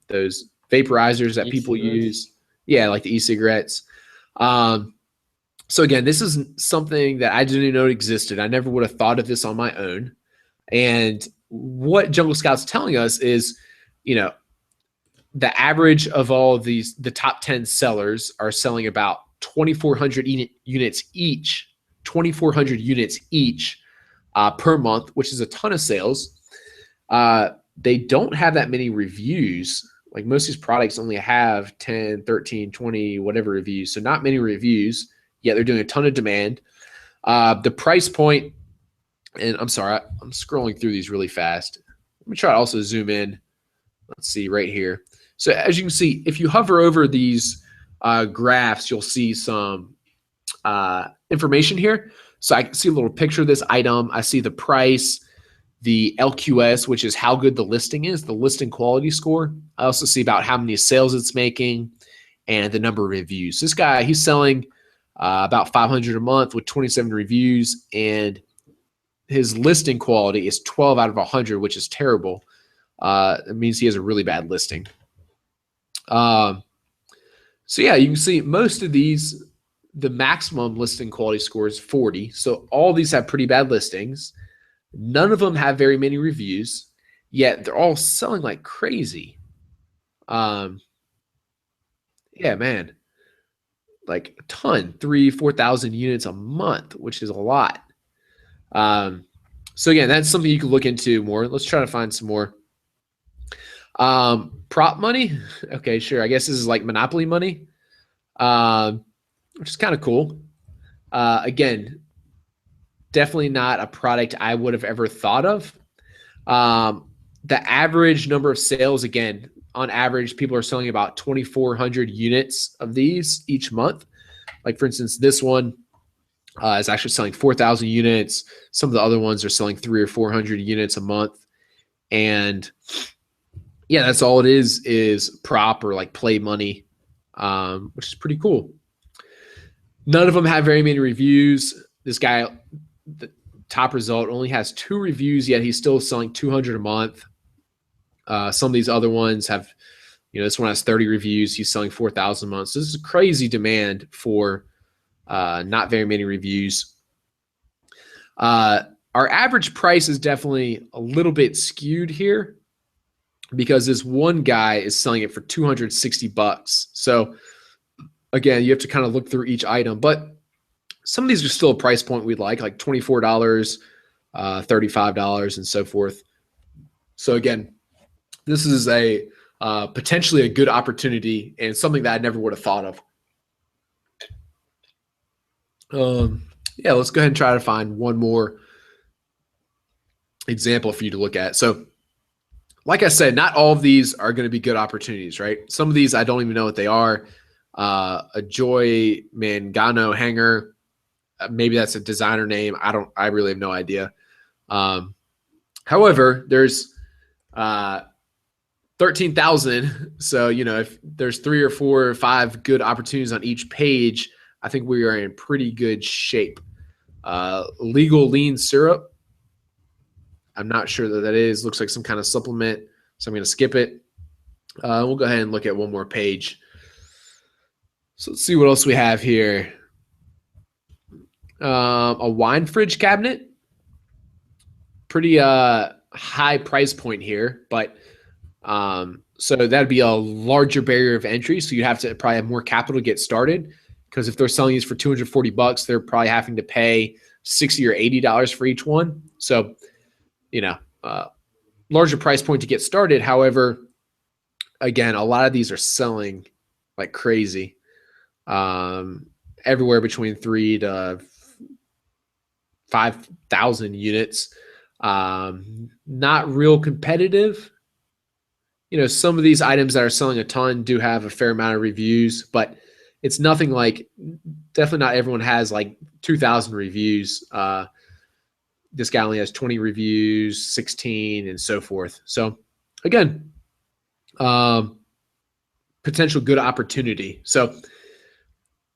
those vaporizers that people use. Yeah, like the e-cigarettes. So again, this is something that I didn't even know existed. I never would have thought of this on my own. And what Jungle Scout's telling us is, the average of all of these, the top 10 sellers are selling about 2,400 units each, 2,400 units each per month, which is a ton of sales. They don't have that many reviews. Like most of these products only have 10, 13, 20, whatever reviews. So not many reviews, yet they're doing a ton of demand. The price point, and I'm sorry, I'm scrolling through these really fast. Let me try to also zoom in. Let's see right here. So as you can see, if you hover over these graphs, you'll see some information here. So I can see a little picture of this item. I see the price, the LQS, which is how good the listing is, the listing quality score. I also see about how many sales it's making and the number of reviews. This guy, he's selling about 500 a month with 27 reviews, and his listing quality is 12 out of 100, which is terrible. It means he has a really bad listing. So yeah, you can see most of these, the maximum listing quality score is 40. So all these have pretty bad listings. None of them have very many reviews, yet they're all selling like crazy. Yeah, man, like a ton, 4,000 units a month, which is a lot. So again, that's something you can look into more. Let's try to find some more. Prop money. Okay, sure. I guess this is like Monopoly money, which is kind of cool. Again, definitely not a product I would have ever thought of. The average number of sales, again, on average, people are selling about 2,400 units of these each month. Like, for instance, this one is actually selling 4,000 units. Some of the other ones are selling 300 or 400 units a month. And yeah, that's all it is prop or like play money, which is pretty cool. None of them have very many reviews. This guy, the top result, only has 2 reviews, yet he's still selling 200 a month. Some of these other ones have, this one has 30 reviews. He's selling 4,000 a month. So this is a crazy demand for not very many reviews. Our average price is definitely a little bit skewed here because this one guy is selling it for $260. So again, you have to kind of look through each item, but some of these are still a price point we'd like $24, $35, and so forth. So again, this is a potentially a good opportunity and something that I never would have thought of. Yeah, let's go ahead and try to find one more example for you to look at. So like I said, not all of these are going to be good opportunities, right? Some of these I don't even know what they are. A Joy Mangano hanger, maybe that's a designer name. I really have no idea. However, there's 13,000. So, if there's 3 or 4 or 5 good opportunities on each page, I think we are in pretty good shape. Legal lean syrup. I'm not sure that is. Looks like some kind of supplement. So I'm going to skip it. We'll go ahead and look at one more page. So let's see what else we have here. A wine fridge cabinet. Pretty high price point here, but so that'd be a larger barrier of entry. So you have to probably have more capital to get started, because if they're selling these for $240, they're probably having to pay $60 or $80 for each one. So, larger price point to get started. However, again, a lot of these are selling like crazy, everywhere between 3 to 5,000 units. Not real competitive. Some of these items that are selling a ton do have a fair amount of reviews, but it's nothing like, definitely not everyone has like 2,000 reviews. This guy only has 20 reviews, 16, and so forth. So again, potential good opportunity. So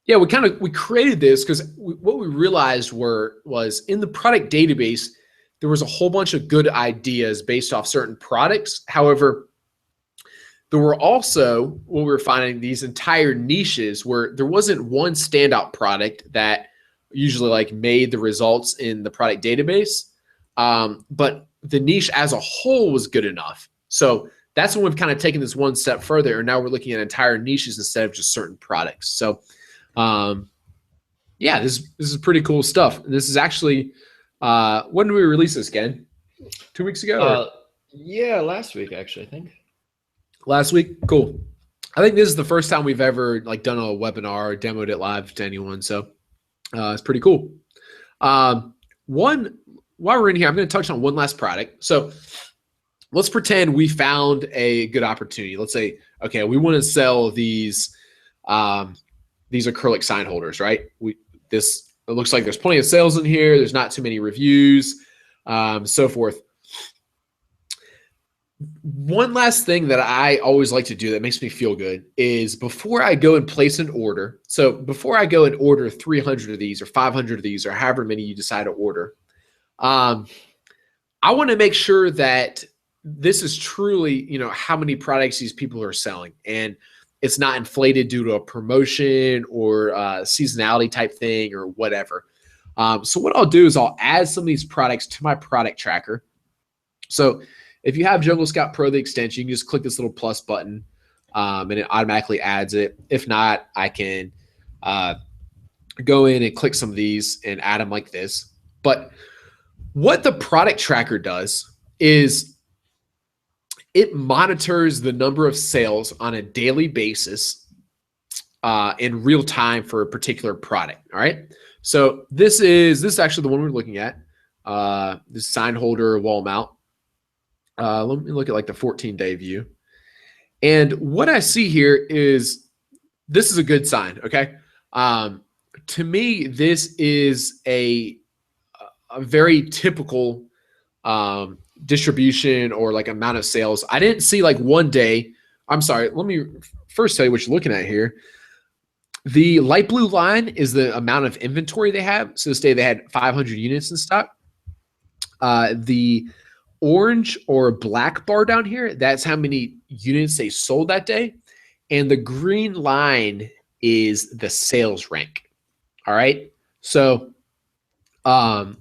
yeah, we created this because what we realized was in the product database, there was a whole bunch of good ideas based off certain products. However, there were also, what we were finding, these entire niches where there wasn't one standout product that usually like made the results in the product database, but the niche as a whole was good enough. So that's when we've kind of taken this one step further, and now we're looking at entire niches instead of just certain products. So yeah, this is pretty cool stuff. This is actually, when did we release this, Ken? 2 weeks ago? Yeah, last week actually, I think. Last week? Cool. I think this is the first time we've ever like done a webinar or demoed it live to anyone. So it's pretty cool. While we're in here, I'm going to touch on one last product. So let's pretend we found a good opportunity. Let's say, okay, we want to sell these acrylic sign holders, right? It looks like there's plenty of sales in here. There's not too many reviews, so forth. One last thing that I always like to do that makes me feel good is before I go and place an order. So before I go and order 300 of these or 500 of these or however many you decide to order, um, I want to make sure that this is truly, how many products these people are selling, and it's not inflated due to a promotion or seasonality type thing or whatever. So what I'll do is I'll add some of these products to my product tracker. So if you have Jungle Scout Pro, the extension, you can just click this little plus button, and it automatically adds it. If not, I can go in and click some of these and add them like this. But what the product tracker does is it monitors the number of sales on a daily basis in real time for a particular product. All right. So this is actually the one we're looking at. This sign holder wall mount. Let me look at like the 14-day view. And what I see here is this is a good sign. Okay. To me, this is a very typical distribution or like amount of sales. I didn't see like one day. I'm sorry. Let me first tell you what you're looking at here. The light blue line is the amount of inventory they have. So this day they had 500 units in stock. The orange or black bar down here, that's how many units they sold that day. And the green line is the sales rank. All right. So for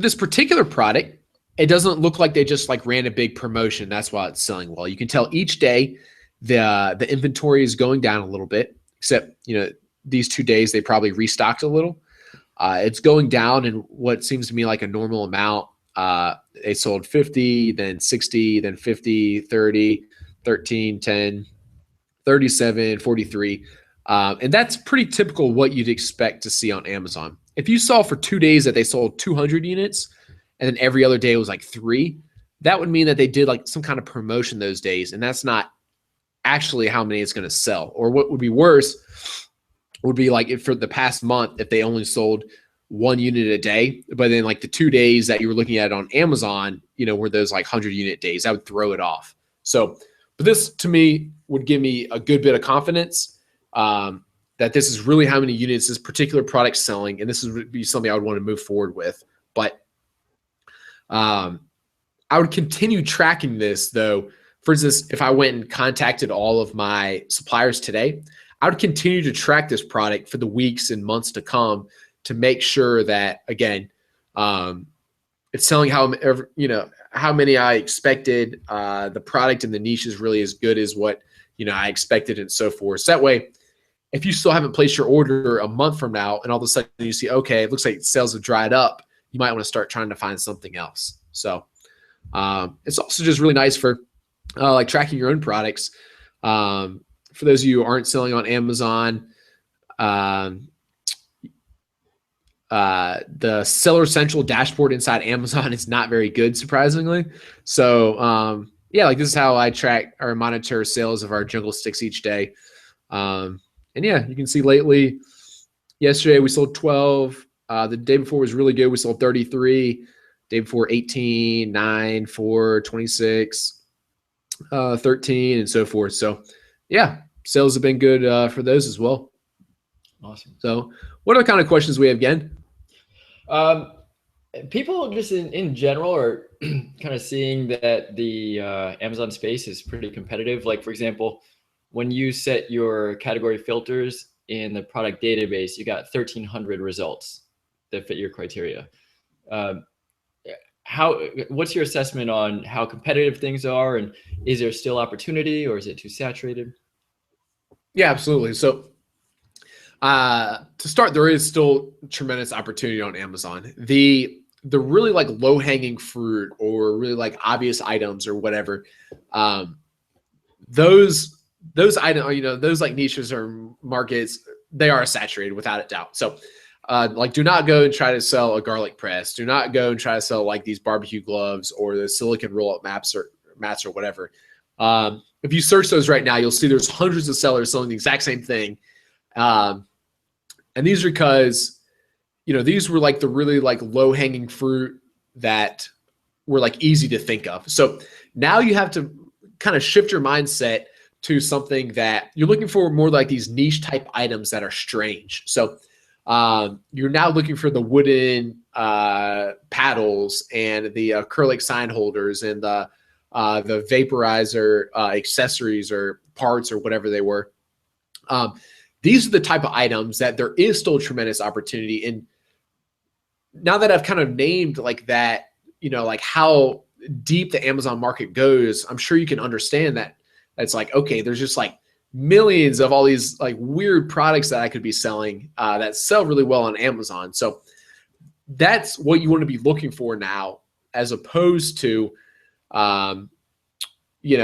this particular product, it doesn't look like they just like ran a big promotion. That's why it's selling well. You can tell each day the inventory is going down a little bit, except, these 2 days they probably restocked a little. It's going down in what seems to me like a normal amount. They sold 50, then 60, then 50, 30, 13, 10, 37, 43. And that's pretty typical what you'd expect to see on Amazon. If you saw for 2 days that they sold 200 units and then every other day was like 3, that would mean that they did like some kind of promotion those days. And that's not actually how many it's going to sell. Or what would be worse would be like if for the past month, if they only sold 1 unit a day, but then like the 2 days that you were looking at on Amazon, were those like 100-unit days, that would throw it off. So, but this to me would give me a good bit of confidence that this is really how many units this particular product's selling, and this would be something I would want to move forward with. But I would continue tracking this, though. For instance, if I went and contacted all of my suppliers today, I would continue to track this product for the weeks and months to come to make sure that, again, it's selling how many I expected. The product and the niche is really as good as what I expected, and so forth. So that way, if you still haven't placed your order a month from now, and all of a sudden you see, okay, it looks like sales have dried up, you might want to start trying to find something else. So it's also just really nice for like tracking your own products. For those of you who aren't selling on Amazon, the Seller Central dashboard inside Amazon is not very good, surprisingly. So yeah, like this is how I track or monitor sales of our jungle sticks each day. And yeah, you can see lately, yesterday we sold 12. The day before was really good. We sold 33. Day before 18, 9, 4, 26, 13, and so forth. So yeah, sales have been good for those as well. Awesome. So what are the kind of questions we have, again? People just in general are kind of seeing that the Amazon space is pretty competitive. Like, for example, when you set your category filters in the product database, you got 1,300 results that fit your criteria. What's your assessment on how competitive things are, and is there still opportunity, or is it too saturated? Yeah, absolutely. So to start, there is still tremendous opportunity on Amazon. The really like low hanging fruit or really like obvious items or whatever, those items, those like niches or markets, they are saturated without a doubt. So like, do not go and try to sell a garlic press. Do not go and try to sell like these barbecue gloves or the silicone roll-up mats or whatever. If you search those right now, you'll see there's hundreds of sellers selling the exact same thing. And these are because, these were like the really like low hanging fruit that were like easy to think of. So Now you have to kind of shift your mindset to something that you're looking for, more like these niche type items that are strange. So you're now looking for the wooden paddles and the acrylic sign holders and the vaporizer accessories or parts or whatever they were. These are the type of items that there is still tremendous opportunity. And now that I've kind of named like that, like how deep the Amazon market goes, I'm sure you can understand that it's like, okay, there's just like millions of all these like weird products that I could be selling that sell really well on Amazon. So that's what you want to be looking for now, as opposed to, you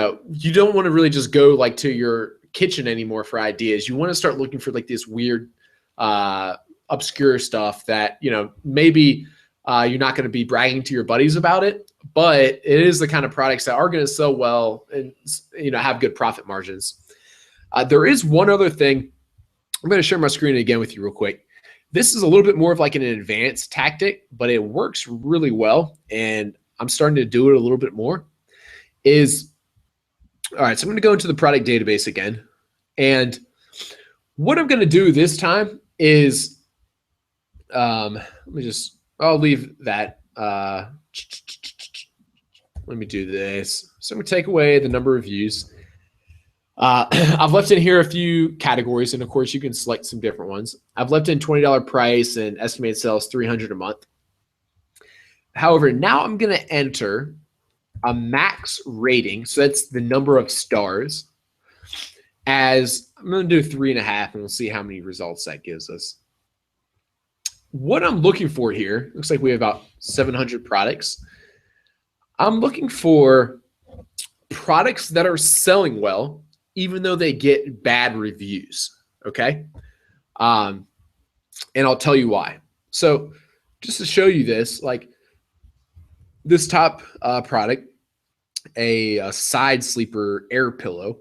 don't want to really just go like to your kitchen anymore for ideas. You want to start looking for like this weird, obscure stuff that, maybe you're not going to be bragging to your buddies about it, but it is the kind of products that are going to sell well and, have good profit margins. There is one other thing. I'm going to share my screen again with you real quick. This is a little bit more of like an advanced tactic, but it works really well. And I'm starting to do it a little bit more. All right, so I'm going to go into the product database again. And what I'm going to do this time is, I'll leave that. Let me do this. So I'm going to take away the number of views. I've left in here a few categories, and of course you can select some different ones. I've left in $20 price and estimated sales $300 a month. However, now I'm going to enter a max rating. So that's the number of stars. As I'm going to do 3.5, and we'll see how many results that gives us. What I'm looking for here, looks like we have about 700 products. I'm looking for products that are selling well, even though they get bad reviews, okay? And I'll tell you why. So just to show you this, like this top product, a side sleeper air pillow.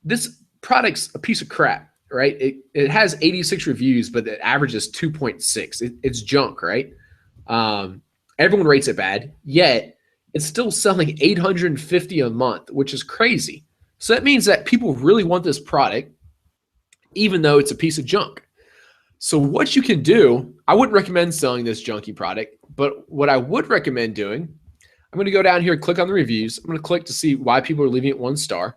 This product's a piece of crap, right? It has 86 reviews, but the average is 2.6. It's junk, right? Everyone rates it bad, yet it's still selling 850 a month, which is crazy. So that means that people really want this product, even though it's a piece of junk. So what you can do, I wouldn't recommend selling this junky product, but what I would recommend doing, I'm going to go down here and click on the reviews. I'm going to click to see why people are leaving it 1 star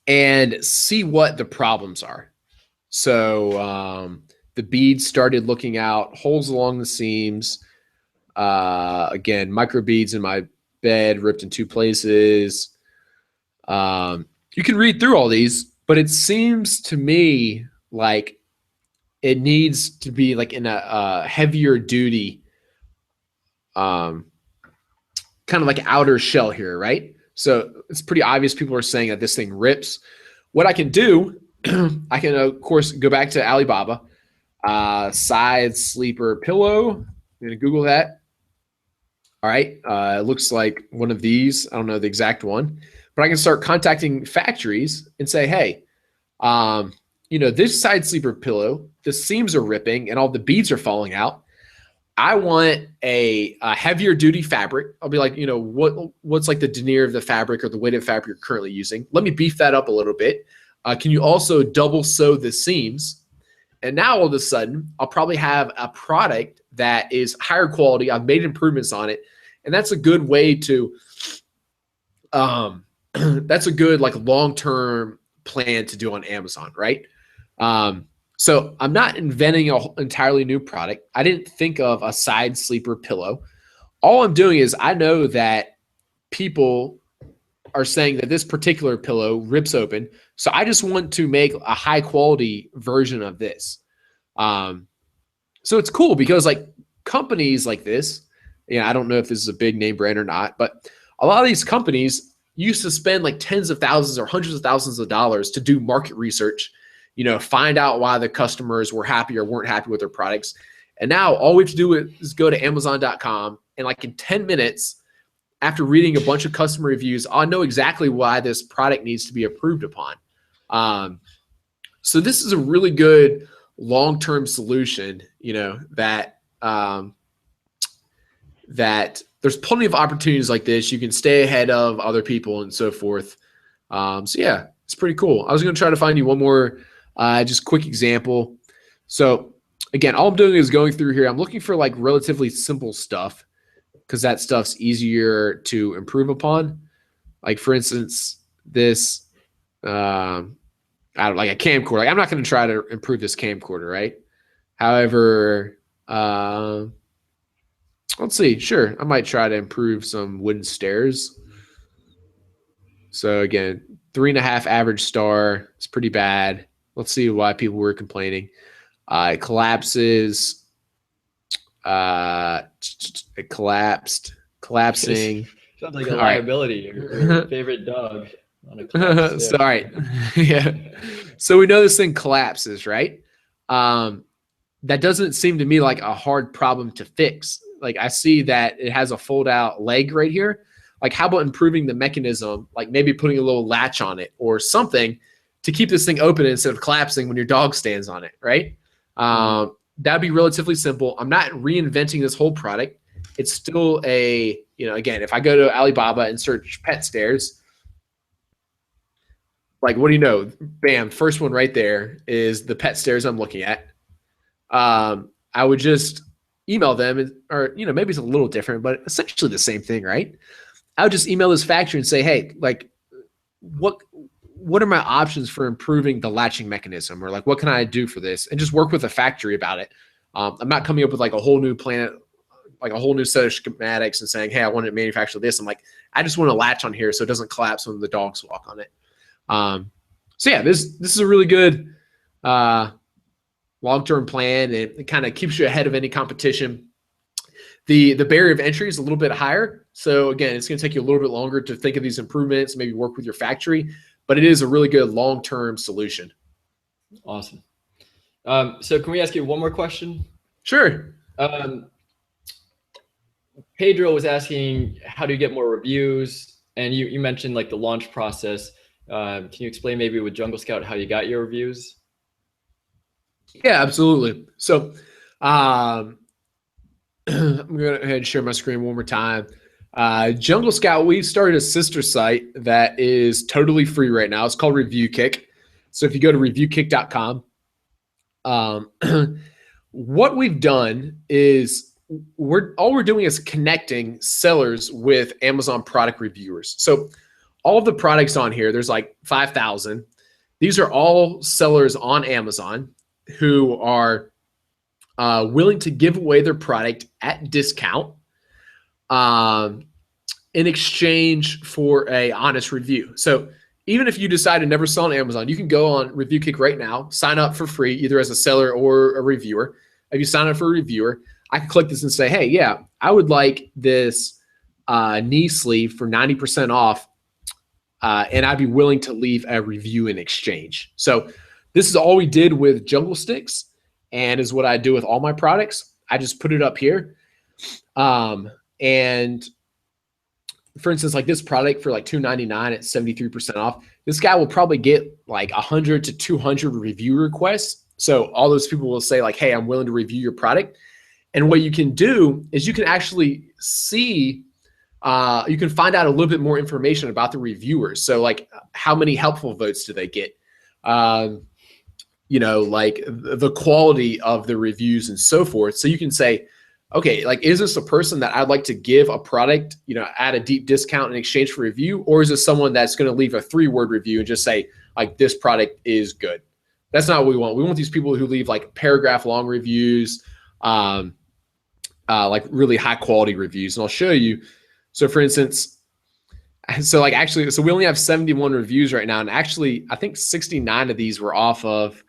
and see what the problems are. So the beads started looking out, holes along the seams. Again, micro beads in my bed, ripped in 2 places. You can read through all these, but it seems to me like it needs to be like in a heavier duty, kind of like outer shell here, right? So it's pretty obvious people are saying that this thing rips. What I can do, I can of course go back to Alibaba, side sleeper pillow. I'm gonna Google that. All right, it looks like one of these. I don't know the exact one, but I can start contacting factories and say, hey, this side sleeper pillow, the seams are ripping and all the beads are falling out. I want a heavier duty fabric. I'll be like, what's like the denier of the fabric or the weight of fabric you're currently using? Let me beef that up a little bit. Can you also double sew the seams? And now all of a sudden, I'll probably have a product that is higher quality. I've made improvements on it. And that's a good way to, that's a good like long-term plan to do on Amazon, right? So I'm not inventing an entirely new product. I didn't think of a side sleeper pillow. All I'm doing is I know that people are saying that this particular pillow rips open. So I just want to make a high quality version of this. So it's cool because like companies like this, I don't know if this is a big name brand or not, but a lot of these companies used to spend like tens of thousands or hundreds of thousands of dollars to do market research, find out why the customers were happy or weren't happy with their products. And now all we have to do is go to Amazon.com, and like in 10 minutes, after reading a bunch of customer reviews, I know exactly why this product needs to be approved upon. So this is a really good long-term solution, that there's plenty of opportunities like this. You can stay ahead of other people and so forth. So yeah, it's pretty cool. I was going to try to find you one more just quick example. So again, all I'm doing is going through here. I'm looking for like relatively simple stuff because that stuff's easier to improve upon. Like for instance, this, I don't like a camcorder. Like I'm not going to try to improve this camcorder, right? However, let's see. Sure, I might try to improve some wooden stairs. So again, 3.5 average star. It's pretty bad. Let's see why people were complaining. It collapses. It collapsing. Sounds like a liability. Your favorite dog on a so, all right. Yeah. So we know this thing collapses, right? That doesn't seem to me like a hard problem to fix. Like I see that it has a fold out leg right here. Like how about improving the mechanism, like maybe putting a little latch on it or something to keep this thing open instead of collapsing when your dog stands on it, right? That'd be relatively simple. I'm not reinventing this whole product. It's still a, again, if I go to Alibaba and search pet stairs, like what do you know? Bam, first one right there is the pet stairs I'm looking at. I would just email them, or maybe it's a little different, but essentially the same thing, right? I would just email this factory and say, hey, like, what are my options for improving the latching mechanism, or like, what can I do for this, and just work with the factory about it. I'm not coming up with like a whole new plan, like a whole new set of schematics and saying, hey, I want to manufacture this. I'm like, I just want to latch on here so it doesn't collapse when the dogs walk on it. So yeah, this is a really good long-term plan, and it kind of keeps you ahead of any competition. The barrier of entry is a little bit higher. So again, it's going to take you a little bit longer to think of these improvements, maybe work with your factory, but it is a really good long-term solution. Awesome. So can we ask you one more question? Sure. Pedro was asking, how do you get more reviews? And you mentioned like the launch process. Can you explain maybe with Jungle Scout how you got your reviews? Yeah, absolutely. So I'm going to go ahead and share my screen one more time. Jungle Scout, we started a sister site that is totally free right now. It's called ReviewKick. So if you go to reviewkick.com, what we've done is all we're doing is connecting sellers with Amazon product reviewers. So all of the products on here, there's like 5,000. These are all sellers on Amazon who are willing to give away their product at discount in exchange for a honest review. So even if you decide to never sell on Amazon, you can go on ReviewKick right now, sign up for free, either as a seller or a reviewer. If you sign up for a reviewer, I can click this and say, hey, yeah, I would like this knee sleeve for 90% off, and I'd be willing to leave a review in exchange. So this is all we did with Jungle Sticks, and is what I do with all my products. I just put it up here. And for instance, like this product for like $2.99 at 73% off, this guy will probably get like 100 to 200 review requests. So all those people will say like, hey, I'm willing to review your product. And what you can do is you can actually see, you can find out a little bit more information about the reviewers. So like how many helpful votes do they get? Like the quality of the reviews and so forth. So you can say, okay, like, is this a person that I'd like to give a product, at a deep discount in exchange for review? Or is this someone that's going to leave a 3-word review and just say, like, this product is good? That's not what we want. We want these people who leave like paragraph long reviews, like really high quality reviews. And I'll show you. So for instance, so we only have 71 reviews right now. And actually, I think 69 of these were off of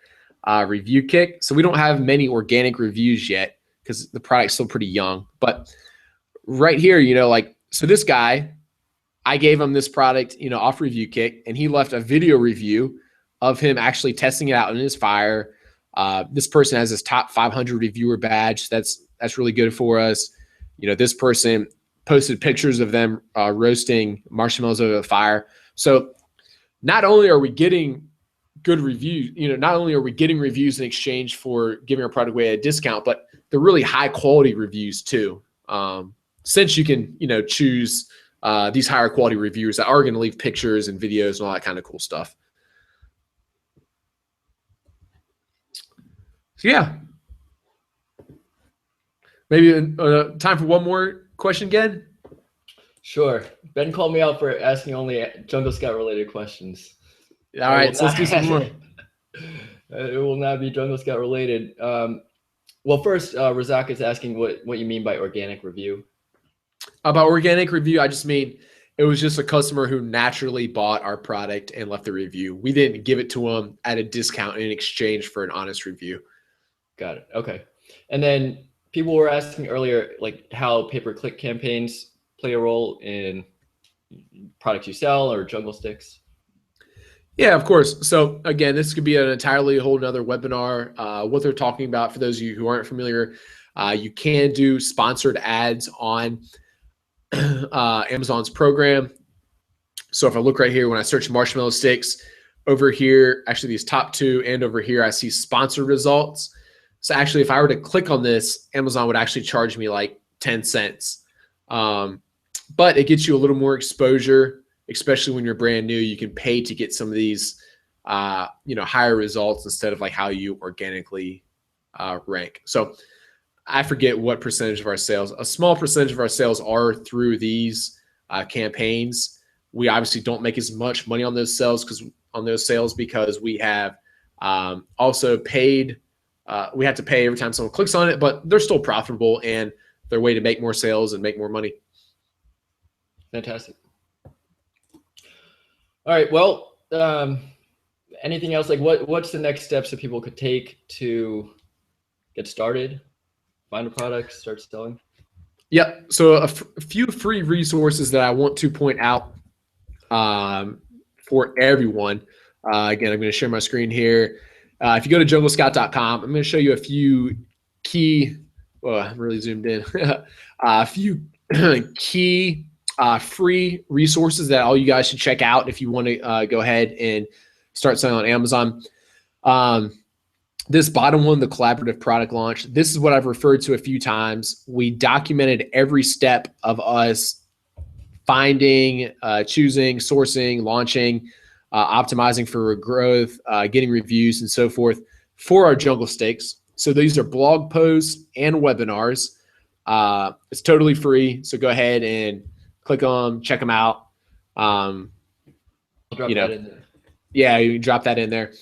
ReviewKick. So we don't have many organic reviews yet, because the product's still pretty young. But right here, so this guy, I gave him this product, off ReviewKick, and he left a video review of him actually testing it out in his fire. This person has this top 500 reviewer badge. That's really good for us. This person posted pictures of them roasting marshmallows over the fire. So not only are we getting good reviews, not only are we getting reviews in exchange for giving our product away at a discount, but they're really high quality reviews too. since you can, choose these higher quality reviewers that are going to leave pictures and videos and all that kind of cool stuff. So yeah, maybe time for one more question again. Sure. Ben called me out for asking only Jungle Scout related questions. All right, so let's do some more. It will not be Jungle Scout related. Well, first, Razak is asking what you mean by organic review. About organic review, I just mean it was just a customer who naturally bought our product and left a review. We didn't give it to them at a discount in exchange for an honest review. Got it. Okay. And then people were asking earlier, like how pay-per-click campaigns play a role in products you sell or Jungle Sticks. Yeah, of course. So again, this could be an entirely whole nother webinar. What they're talking about, for those of you who aren't familiar, you can do sponsored ads on Amazon's program. So if I look right here, when I search marshmallow sticks, over here, actually these top two, and over here, I see sponsored results. So actually, if I were to click on this, Amazon would actually charge me like 10 cents. But it gets you a little more exposure, especially when you're brand new. You can pay to get some of these, higher results instead of like how you organically rank. So I forget what percentage of our sales, a small percentage of our sales are through these campaigns. We obviously don't make as much money on those sales because we have also paid. We have to pay every time someone clicks on it, but they're still profitable and they're a way to make more sales and make more money. Fantastic. All right. Well, anything else? Like what's the next steps that people could take to get started, find a product, start selling? Yep. So a few free resources that I want to point out for everyone. Again, I'm going to share my screen here. If you go to junglescout.com, I'm going to show you a few key, I'm really zoomed in, a few key free resources that all you guys should check out if you want to go ahead and start selling on Amazon. This bottom one, the collaborative product launch, this is what I've referred to a few times. We documented every step of us finding, choosing, sourcing, launching, optimizing for growth, getting reviews and so forth for our Jungle Stakes. So these are blog posts and webinars. It's totally free. So go ahead and click on them, check them out. I'll drop that in there. Yeah, you can drop that in there.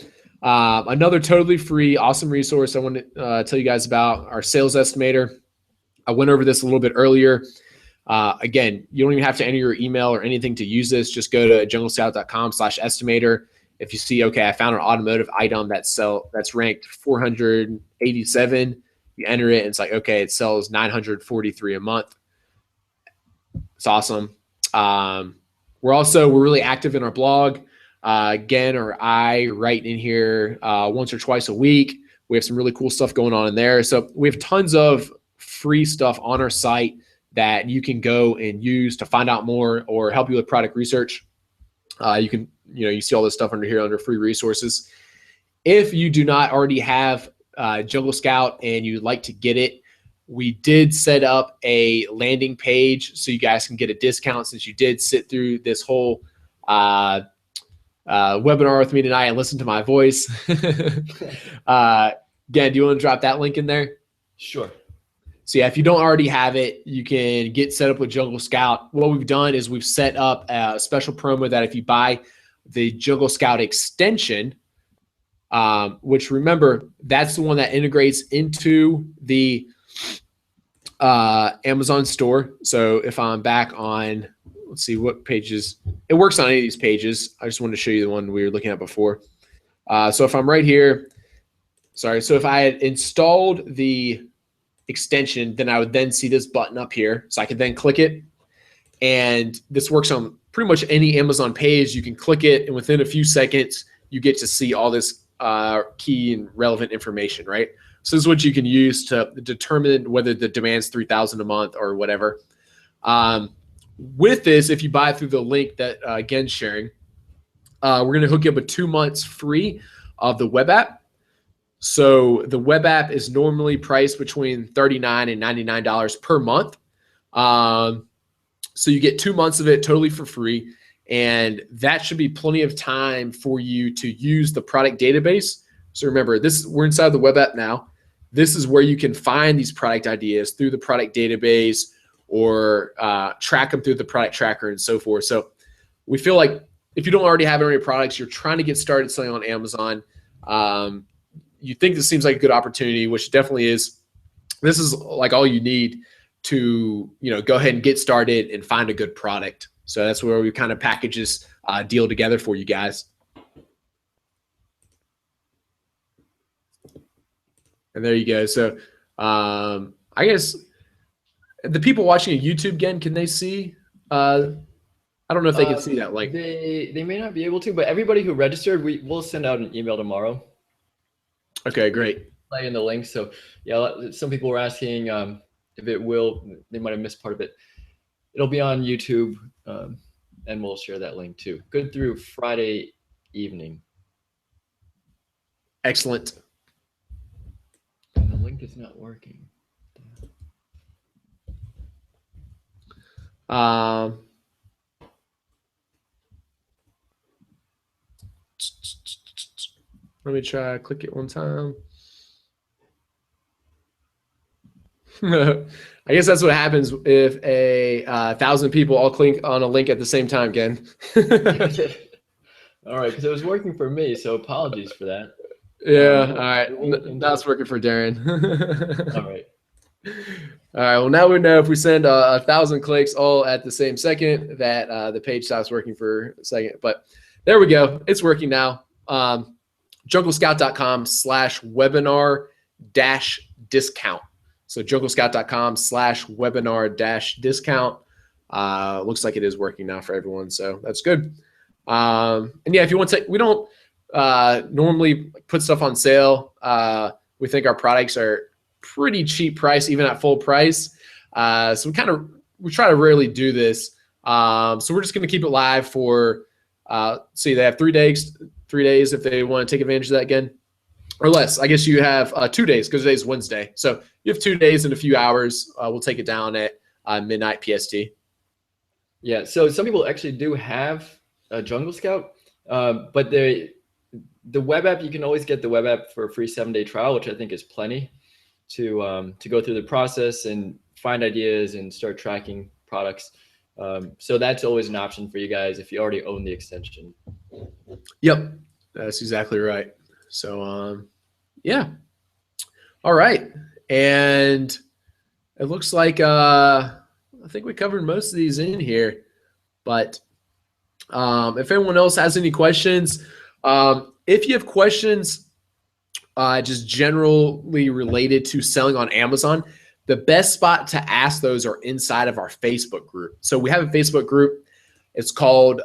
Another totally free, awesome resource I want to tell you guys about, our sales estimator. I went over this a little bit earlier. Again, you don't even have to enter your email or anything to use this. Just go to junglescout.com/estimator. If you see, okay, I found an automotive item that's ranked 487, you enter it and it's like, okay, it sells 943 a month. It's awesome. We're really active in our blog. Again, or I write in here once or twice a week. We have some really cool stuff going on in there. So we have tons of free stuff on our site that you can go and use to find out more or help you with product research. You see all this stuff under here under free resources. If you do not already have Jungle Scout and you'd like to get it, we did set up a landing page so you guys can get a discount since you did sit through this whole webinar with me tonight and listen to my voice. Again, do you want to drop that link in there? Sure. So yeah, if you don't already have it, you can get set up with Jungle Scout. What we've done is we've set up a special promo that if you buy the Jungle Scout extension, which remember, that's the one that integrates into the Amazon store. So if I'm back on, let's see what pages, it works on any of these pages. I just wanted to show you the one we were looking at before. So if I'm right here, so if I had installed the extension, then I would then see this button up here. So I could then click it. And this works on pretty much any Amazon page. You can click it and within a few seconds, you get to see all this key and relevant information, right? So this is what you can use to determine whether the demand's 3,000 a month or whatever. With this, if you buy through the link that Gen's sharing, we're going to hook you up with 2 months free of the web app. So the web app is normally priced between $39 and $99 per month. So you get 2 months of it totally for free. And that should be plenty of time for you to use the product database. So remember, we're inside the web app now. This is where you can find these product ideas through the product database or track them through the product tracker and so forth. So we feel like if you don't already have any products, you're trying to get started selling on Amazon, you think this seems like a good opportunity, which definitely is. This is like all you need to go ahead and get started and find a good product. So that's where we kind of package this deal together for you guys. And there you go. So I guess the people watching on YouTube again, can they see? I don't know if they can see that link. They may not be able to, but everybody who registered, we'll send out an email tomorrow. Okay, great. Play in the link. So yeah, some people were asking if it will. They might have missed part of it. It'll be on YouTube, and we'll share that link too. Good through Friday evening. Excellent. And the link is not working. Let me try click it one time. I guess that's what happens if a 1,000 people all click on a link at the same time, Ken. All right, because it was working for me, so apologies for that. Yeah, all right. Now it's working for Darren. All right. All right, well, now we know if we send 1,000 clicks all at the same second that the page stops working for a second. But there we go. It's working now. JungleScout.com/webinar-discount. So JungleScout.com/webinar-discount. Looks like it is working now for everyone, so that's good. And yeah, if you want to, we don't normally put stuff on sale. We think our products are pretty cheap price, even at full price. So we try to rarely do this. So we're just going to keep it live for, see, they have 3 days if they want to take advantage of that again, or less. I guess you have 2 days because today's Wednesday. So you have 2 days and a few hours. We'll take it down at midnight PST. Yeah. So some people actually do have a Jungle Scout, but the web app, you can always get the web app for a free 7-day trial, which I think is plenty to go through the process and find ideas and start tracking products. So that's always an option for you guys if you already own the extension. Yep, that's exactly right. So yeah, all right, and it looks like I think we covered most of these in here, but if anyone else has any questions, if you have questions just generally related to selling on Amazon, the best spot to ask those are inside of our Facebook group. So we have a Facebook group. It's called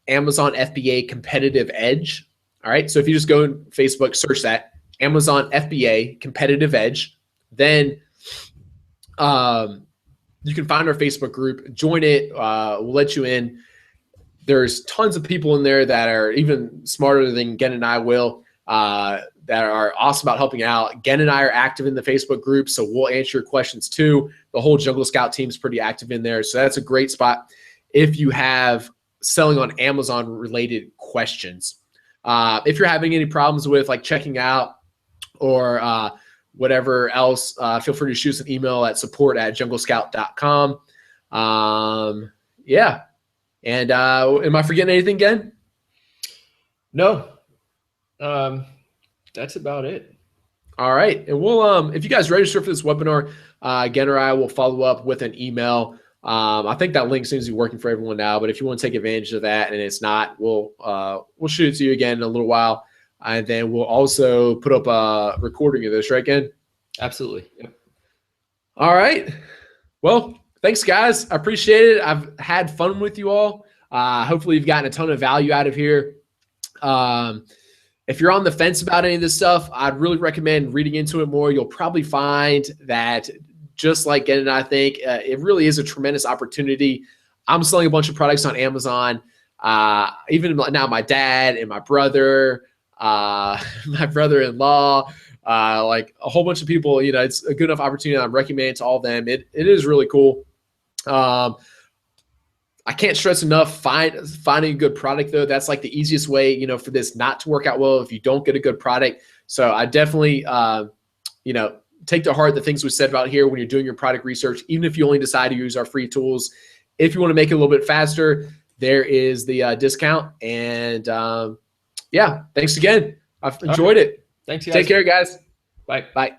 Amazon FBA Competitive Edge. All right. So if you just go on Facebook, search that Amazon FBA Competitive Edge, then you can find our Facebook group, join it. We'll let you in. There's tons of people in there that are even smarter than Gen and I will, that are awesome about helping out. Gen and I are active in the Facebook group, so we'll answer your questions too. The whole Jungle Scout team is pretty active in there, so that's a great spot if you have selling on Amazon related questions. If you're having any problems with like checking out or whatever else, feel free to shoot us an email at support@junglescout.com. Yeah. And am I forgetting anything, Gen? No. That's about it. All right. And we'll, if you guys register for this webinar, Gen or I will follow up with an email. I think that link seems to be working for everyone now, but if you want to take advantage of that and it's not, we'll shoot it to you again in a little while. And then we'll also put up a recording of this, right, Gen? Absolutely. Yep. All right. Well, thanks, guys. I appreciate it. I've had fun with you all. Hopefully you've gotten a ton of value out of here. If you're on the fence about any of this stuff, I'd really recommend reading into it more. You'll probably find that just like Gen and I think, it really is a tremendous opportunity. I'm selling a bunch of products on Amazon. Even now my dad and my brother, my brother-in-law, like a whole bunch of people, it's a good enough opportunity. I'm recommending it to all of them. It is really cool. I can't stress enough finding a good product though. That's like the easiest way, for this not to work out well if you don't get a good product. So I definitely, take to heart the things we said about here when you're doing your product research, even if you only decide to use our free tools. If you want to make it a little bit faster, there is the discount. And yeah, thanks again. I've enjoyed it. Thanks, guys. Take care, guys. Bye. Bye.